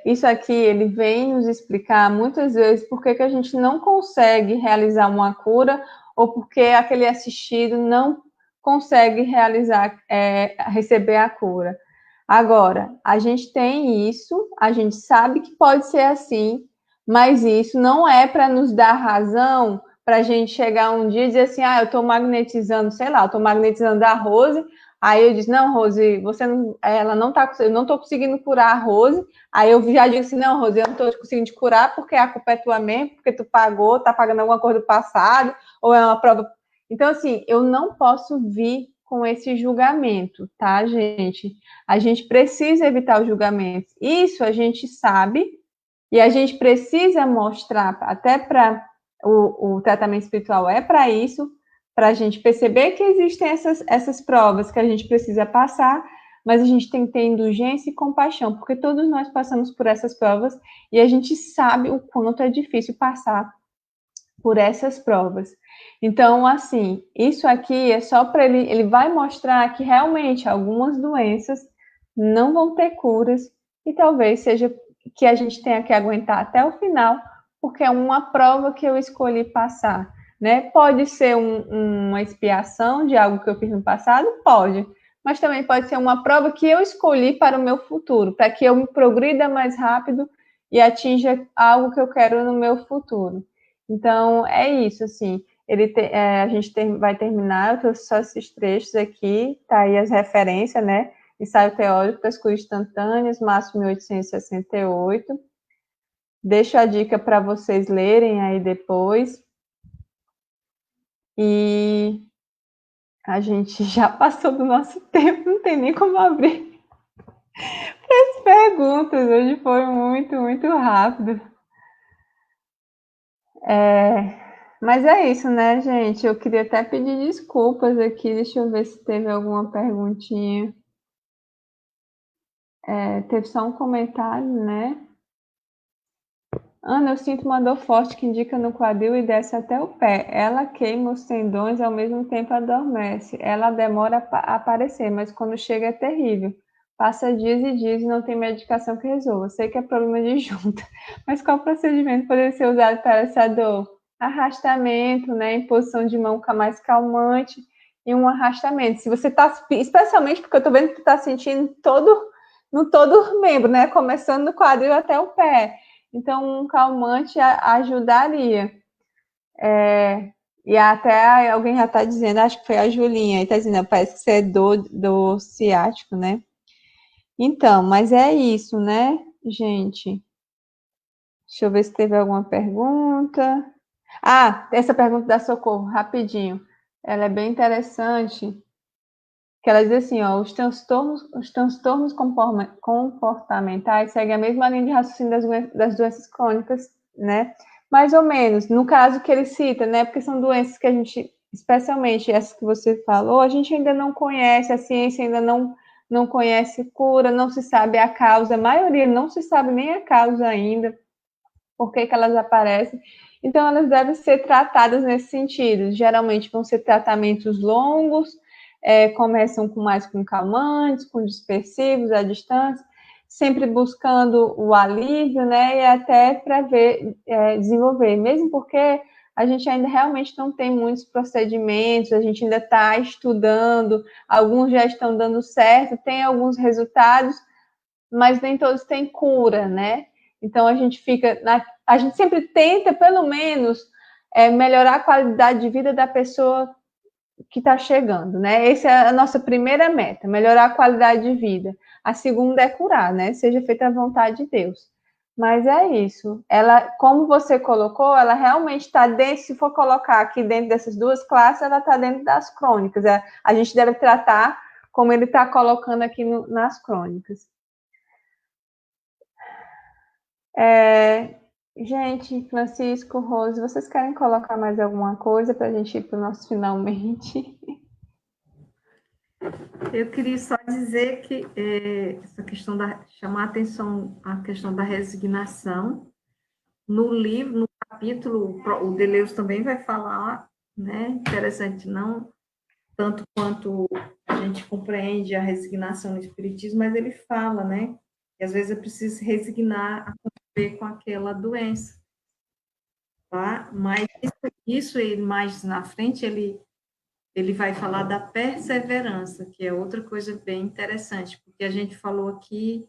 Speaker 2: isso aqui ele vem nos explicar muitas vezes por que a gente não consegue realizar uma cura ou porque aquele assistido não consegue receber a cura. Agora, a gente tem isso, a gente sabe que pode ser assim, mas isso não é para nos dar razão para a gente chegar um dia e dizer assim, eu estou magnetizando, sei lá, eu estou magnetizando a Rose, aí eu disse, não, Rose, ela não tá, eu não estou conseguindo curar a Rose, aí eu já digo assim, não, Rose, eu não estou conseguindo te curar porque a culpa é tua mesmo, porque tu pagou, tá pagando alguma coisa do passado, ou é uma prova... Então, assim, eu não posso vir com esse julgamento, tá, gente? A gente precisa evitar os julgamentos. Isso a gente sabe, e a gente precisa mostrar, até para o tratamento espiritual é para isso, para a gente perceber que existem essas provas que a gente precisa passar, mas a gente tem que ter indulgência e compaixão, porque todos nós passamos por essas provas e a gente sabe o quanto é difícil passar por essas provas. Então, assim, isso aqui é só para ele vai mostrar que realmente algumas doenças não vão ter curas e talvez seja que a gente tenha que aguentar até o final, porque é uma prova que eu escolhi passar, né? Pode ser uma expiação de algo que eu fiz no passado? Pode. Mas também pode ser uma prova que eu escolhi para o meu futuro, para que eu me progrida mais rápido e atinja algo que eu quero no meu futuro. Então, é isso, assim. A gente vai terminar, eu trouxe só esses trechos aqui, tá aí as referências, né? Ensaio teórico das cores instantâneas, março de 1868. Deixo a dica para vocês lerem aí depois. E a gente já passou do nosso tempo, não tem nem como abrir as perguntas. Hoje foi muito, muito rápido. Mas é isso, né, gente? Eu queria até pedir desculpas aqui. Deixa eu ver se teve alguma perguntinha. Teve só um comentário, né? Ana, eu sinto uma dor forte que indica no quadril e desce até o pé. Ela queima os tendões e ao mesmo tempo adormece. Ela demora a aparecer, mas quando chega é terrível. Passa dias e dias e não tem medicação que resolva. Sei que é problema de junta, mas qual procedimento poderia ser usado para essa dor? Arrastamento, né? Imposição de mão mais calmante e um arrastamento. Se você está, especialmente porque eu estou vendo que tu está sentindo no todo o membro, né? Começando no quadril até o pé. Então, um calmante ajudaria. E até alguém já está dizendo, acho que foi a Julinha, aí está dizendo, parece que você é do ciático, né? Então, mas é isso, né, gente? Deixa eu ver se teve alguma pergunta. Ah, essa pergunta da Socorro, rapidinho. Ela é bem interessante, que ela diz assim, ó, os transtornos comportamentais seguem a mesma linha de raciocínio das doenças crônicas, né? Mais ou menos, no caso que ele cita, né? Porque são doenças que a gente, especialmente essas que você falou, a gente ainda não conhece, a ciência ainda não conhece cura, não se sabe a causa, a maioria não se sabe nem a causa ainda, por que elas aparecem. Então, elas devem ser tratadas nesse sentido. Geralmente vão ser tratamentos longos, começam com calmantes, com dispersivos à distância, sempre buscando o alívio, né? E até para desenvolver, mesmo porque a gente ainda realmente não tem muitos procedimentos, a gente ainda está estudando, alguns já estão dando certo, tem alguns resultados, mas nem todos têm cura, né? Então a gente a gente sempre tenta, pelo menos, melhorar a qualidade de vida da pessoa que está chegando, né? Essa é a nossa primeira meta, melhorar a qualidade de vida. A segunda é curar, né? Seja feita a vontade de Deus. Mas é isso. Ela, como você colocou, ela realmente está dentro, se for colocar aqui dentro dessas duas classes, ela está dentro das crônicas. A gente deve tratar como ele está colocando aqui nas crônicas. Gente, Francisco, Rose, vocês querem colocar mais alguma coisa para a gente ir para o nosso finalmente?
Speaker 1: Eu queria só dizer que essa questão chamar a atenção a questão da resignação. No livro, no capítulo, o Deleuze também vai falar, né? Interessante, não tanto quanto a gente compreende a resignação no Espiritismo, mas ele fala, né? Que às vezes é preciso resignar a conviver com aquela doença, tá? Mas isso ele mais na frente, ele vai falar da perseverança, que é outra coisa bem interessante, porque a gente falou aqui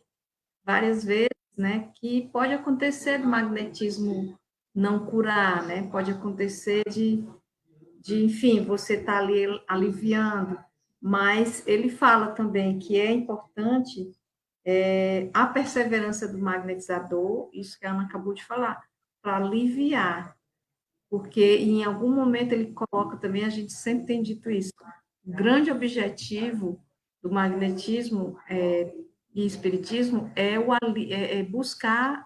Speaker 1: várias vezes, né, que pode acontecer do magnetismo não curar, né? Pode acontecer enfim, você está ali aliviando, mas ele fala também que é importante a perseverança do magnetizador, isso que a Ana acabou de falar, para aliviar, porque em algum momento ele coloca também, a gente sempre tem dito isso, o grande objetivo do magnetismo e espiritismo é buscar,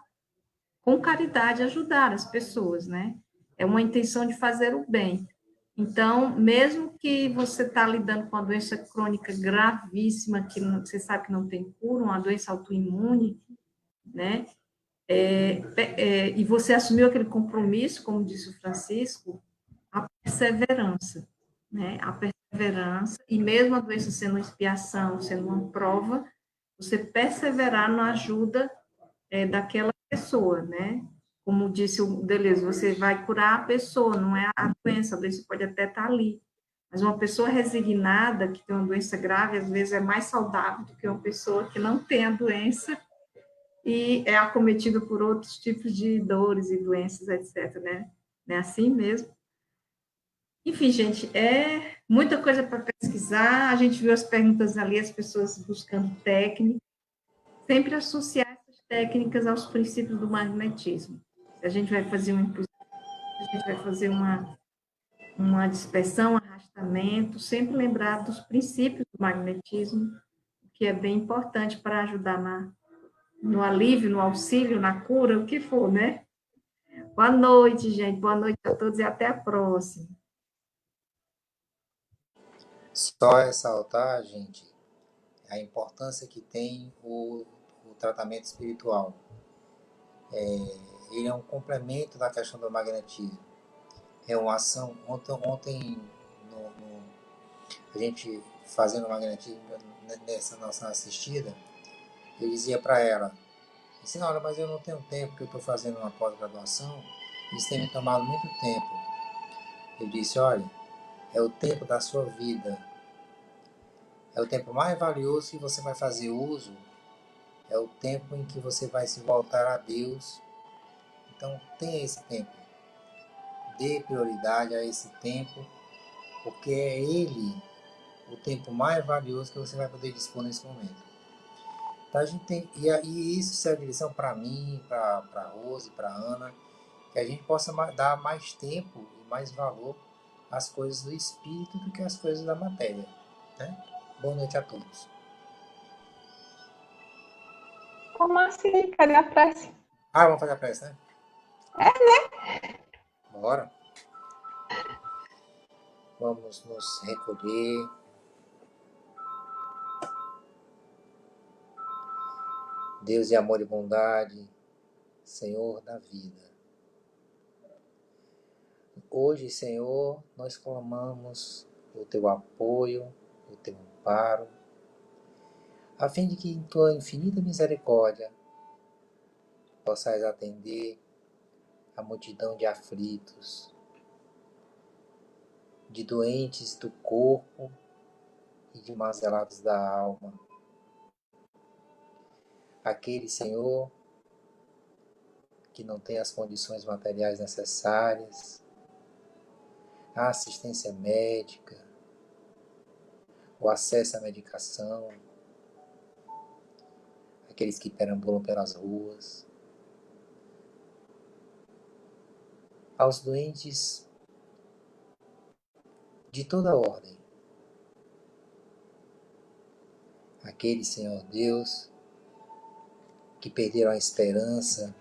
Speaker 1: com caridade, ajudar as pessoas, né? É uma intenção de fazer o bem. Então, mesmo que você está lidando com uma doença crônica gravíssima, que você sabe que não tem cura, uma doença autoimune, né? E você assumiu aquele compromisso, como disse o Francisco, a perseverança, né? A perseverança, e mesmo a doença sendo uma expiação, sendo uma prova, você perseverar na ajuda daquela pessoa, né? Como disse o Deleuze, você vai curar a pessoa, não é a doença pode até estar ali. Mas uma pessoa resignada, que tem uma doença grave, às vezes é mais saudável do que uma pessoa que não tem a doença e é acometida por outros tipos de dores e doenças, etc, né? Não é assim mesmo? Enfim, gente, é muita coisa para pesquisar. A gente viu as perguntas ali, as pessoas buscando técnica, sempre associar essas técnicas aos princípios do magnetismo. Se a gente vai fazer a gente vai fazer uma dispersão, um arrastamento, sempre lembrar dos princípios do magnetismo, que é bem importante para ajudar no alívio, no auxílio, na cura, o que for, né? Boa noite, gente. Boa noite a todos e até a próxima.
Speaker 3: Só ressaltar, gente, a importância que tem o tratamento espiritual. Ele é um complemento da questão do magnetismo. É uma ação. Ontem a gente fazendo magnetismo nessa nossa assistida, eu dizia para ela, senhora, mas eu não tenho tempo, porque eu estou fazendo uma pós-graduação, isso tem me tomado muito tempo. Eu disse, olha, é o tempo da sua vida, é o tempo mais valioso que você vai fazer uso, é o tempo em que você vai se voltar a Deus. Então tenha esse tempo, dê prioridade a esse tempo, porque é ele o tempo mais valioso que você vai poder dispor nesse momento. Então a gente tem, e isso serve de lição para mim, para a Rose, para a Ana, que a gente possa dar mais tempo e mais valor às coisas do espírito do que às coisas da matéria. Né? Boa noite a todos.
Speaker 2: Como assim? Cadê a prece?
Speaker 3: Vamos fazer a prece, né? Bora. Vamos nos recolher. Deus de amor e bondade, Senhor da vida. Hoje, Senhor, nós clamamos o Teu apoio, o Teu amparo, a fim de que em Tua infinita misericórdia possais atender a multidão de aflitos, de doentes do corpo e de mazelados da alma. Aquele, Senhor, que não tem as condições materiais necessárias, a assistência médica, o acesso à medicação, aqueles que perambulam pelas ruas, aos doentes de toda ordem, aqueles, Senhor Deus, que perderam a esperança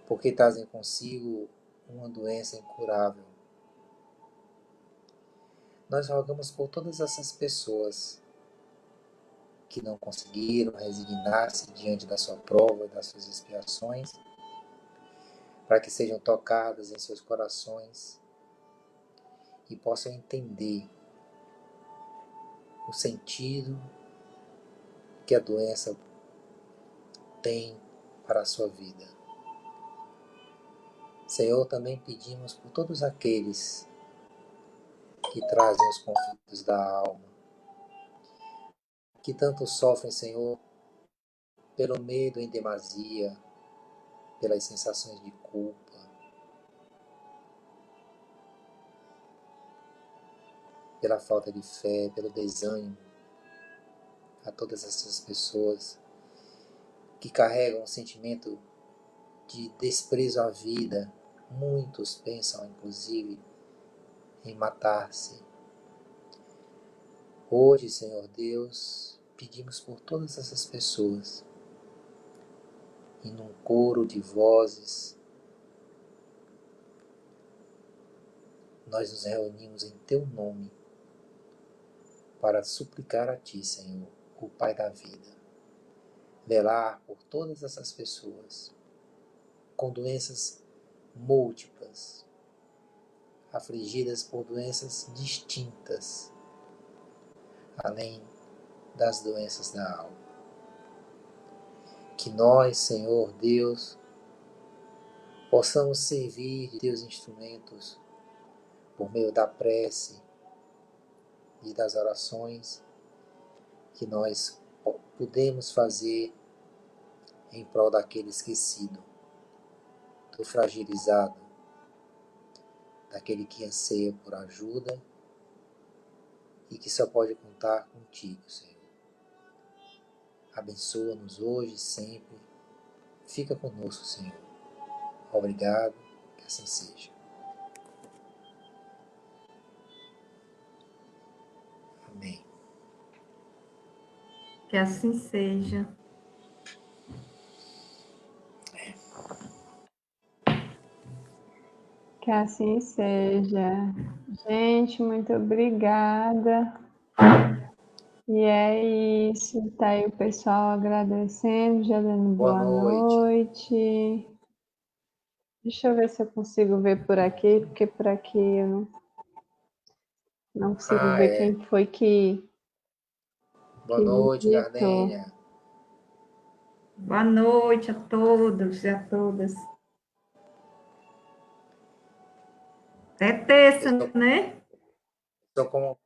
Speaker 3: porque trazem consigo uma doença incurável. Nós rogamos por todas essas pessoas que não conseguiram resignar-se diante da sua prova e das suas expiações, para que sejam tocadas em seus corações e possam entender o sentido que a doença tem para a sua vida. Senhor, também pedimos por todos aqueles que trazem os conflitos da alma, que tanto sofrem, Senhor, pelo medo em demasia, pelas sensações de culpa, pela falta de fé, pelo desânimo. A todas essas pessoas que carregam um sentimento de desprezo à vida. Muitos pensam, inclusive, em matar-se. Hoje, Senhor Deus, pedimos por todas essas pessoas, e num coro de vozes, nós nos reunimos em Teu nome para suplicar a Ti, Senhor, o Pai da vida, velar por todas essas pessoas com doenças múltiplas, afligidas por doenças distintas, além das doenças da alma. Que nós, Senhor Deus, possamos servir de Teus instrumentos por meio da prece e das orações que nós podemos fazer em prol daquele esquecido, do fragilizado, daquele que anseia por ajuda e que só pode contar contigo, Senhor. Abençoa-nos hoje e sempre. Fica conosco, Senhor. Obrigado, que assim seja. Amém.
Speaker 1: Que assim seja.
Speaker 2: Que assim seja. Gente, muito obrigada. E é isso. Tá aí o pessoal agradecendo, já dando boa noite. Deixa eu ver se eu consigo ver por aqui, porque por aqui eu não consigo ver quem foi que
Speaker 3: Boa noite,
Speaker 2: visitou.
Speaker 3: Gardênia.
Speaker 1: Boa noite a todos e a todas. É terça, né?
Speaker 3: Estou com...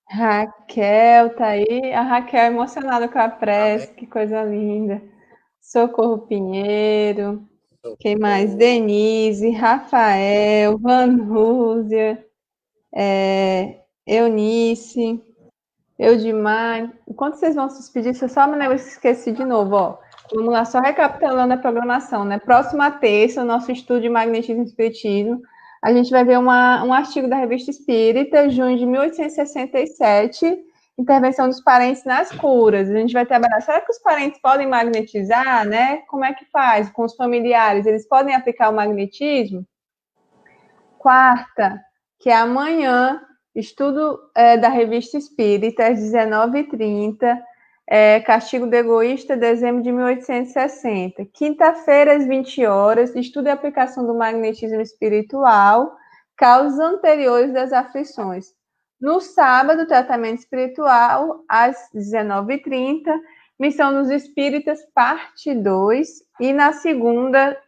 Speaker 2: Raquel tá aí. A Raquel emocionada com a prece, que coisa linda. Socorro Pinheiro. Quem mais? Denise, Rafael, Vanúzia, Eunice, Eudimar. Enquanto vocês vão se despedir, deixa eu só um negócio que eu esqueci de novo, ó. Vamos lá, só recapitulando a programação, né? Próxima terça, o nosso estudo de magnetismo e espiritismo. A gente vai ver um artigo da Revista Espírita, junho de 1867, intervenção dos parentes nas curas. A gente vai trabalhar, será que os parentes podem magnetizar, né? Como é que faz com os familiares? Eles podem aplicar o magnetismo? Quarta, que é amanhã, estudo da Revista Espírita, às 19h30, Castigo do Egoísta, dezembro de 1860. Quinta-feira, às 20 horas, estudo e aplicação do magnetismo espiritual, causas anteriores das aflições. No sábado, tratamento espiritual, às 19h30, Missão dos Espíritas, parte 2. E na segunda,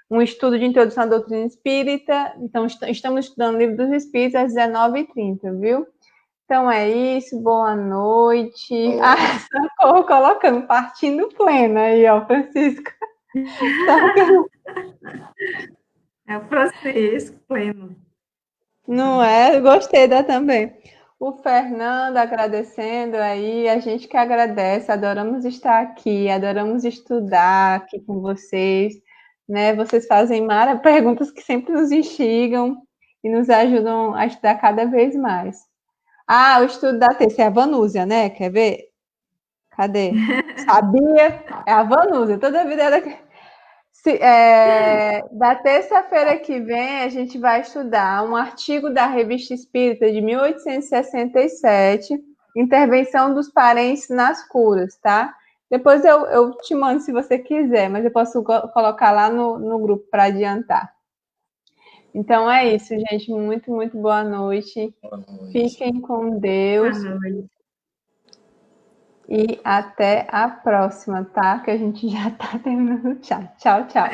Speaker 2: um estudo de introdução à doutrina espírita. Então, estamos estudando o Livro dos Espíritos às 19h30, viu? Então é isso, boa noite. Socorro, colocando, partindo plena aí, ó, Francisco.
Speaker 1: É o Francisco Pleno.
Speaker 2: Não é? Gostei da também. O Fernando agradecendo aí, a gente que agradece, adoramos estar aqui, adoramos estudar aqui com vocês, né? Vocês fazem perguntas que sempre nos instigam e nos ajudam a estudar cada vez mais. O estudo da terça é a Vanúzia, né? Quer ver? Cadê? Sabia? É a Vanúzia, toda vida era... Da terça-feira que vem, a gente vai estudar um artigo da Revista Espírita de 1867, Intervenção dos Parentes nas Curas, tá? Depois eu te mando se você quiser, mas eu posso colocar lá no grupo para adiantar. Então é isso, gente. Muito, muito boa noite.
Speaker 3: Boa noite.
Speaker 2: Fiquem com Deus.
Speaker 1: Boa noite.
Speaker 2: E até a próxima, tá? Que a gente já tá terminando o chat. Tchau, tchau.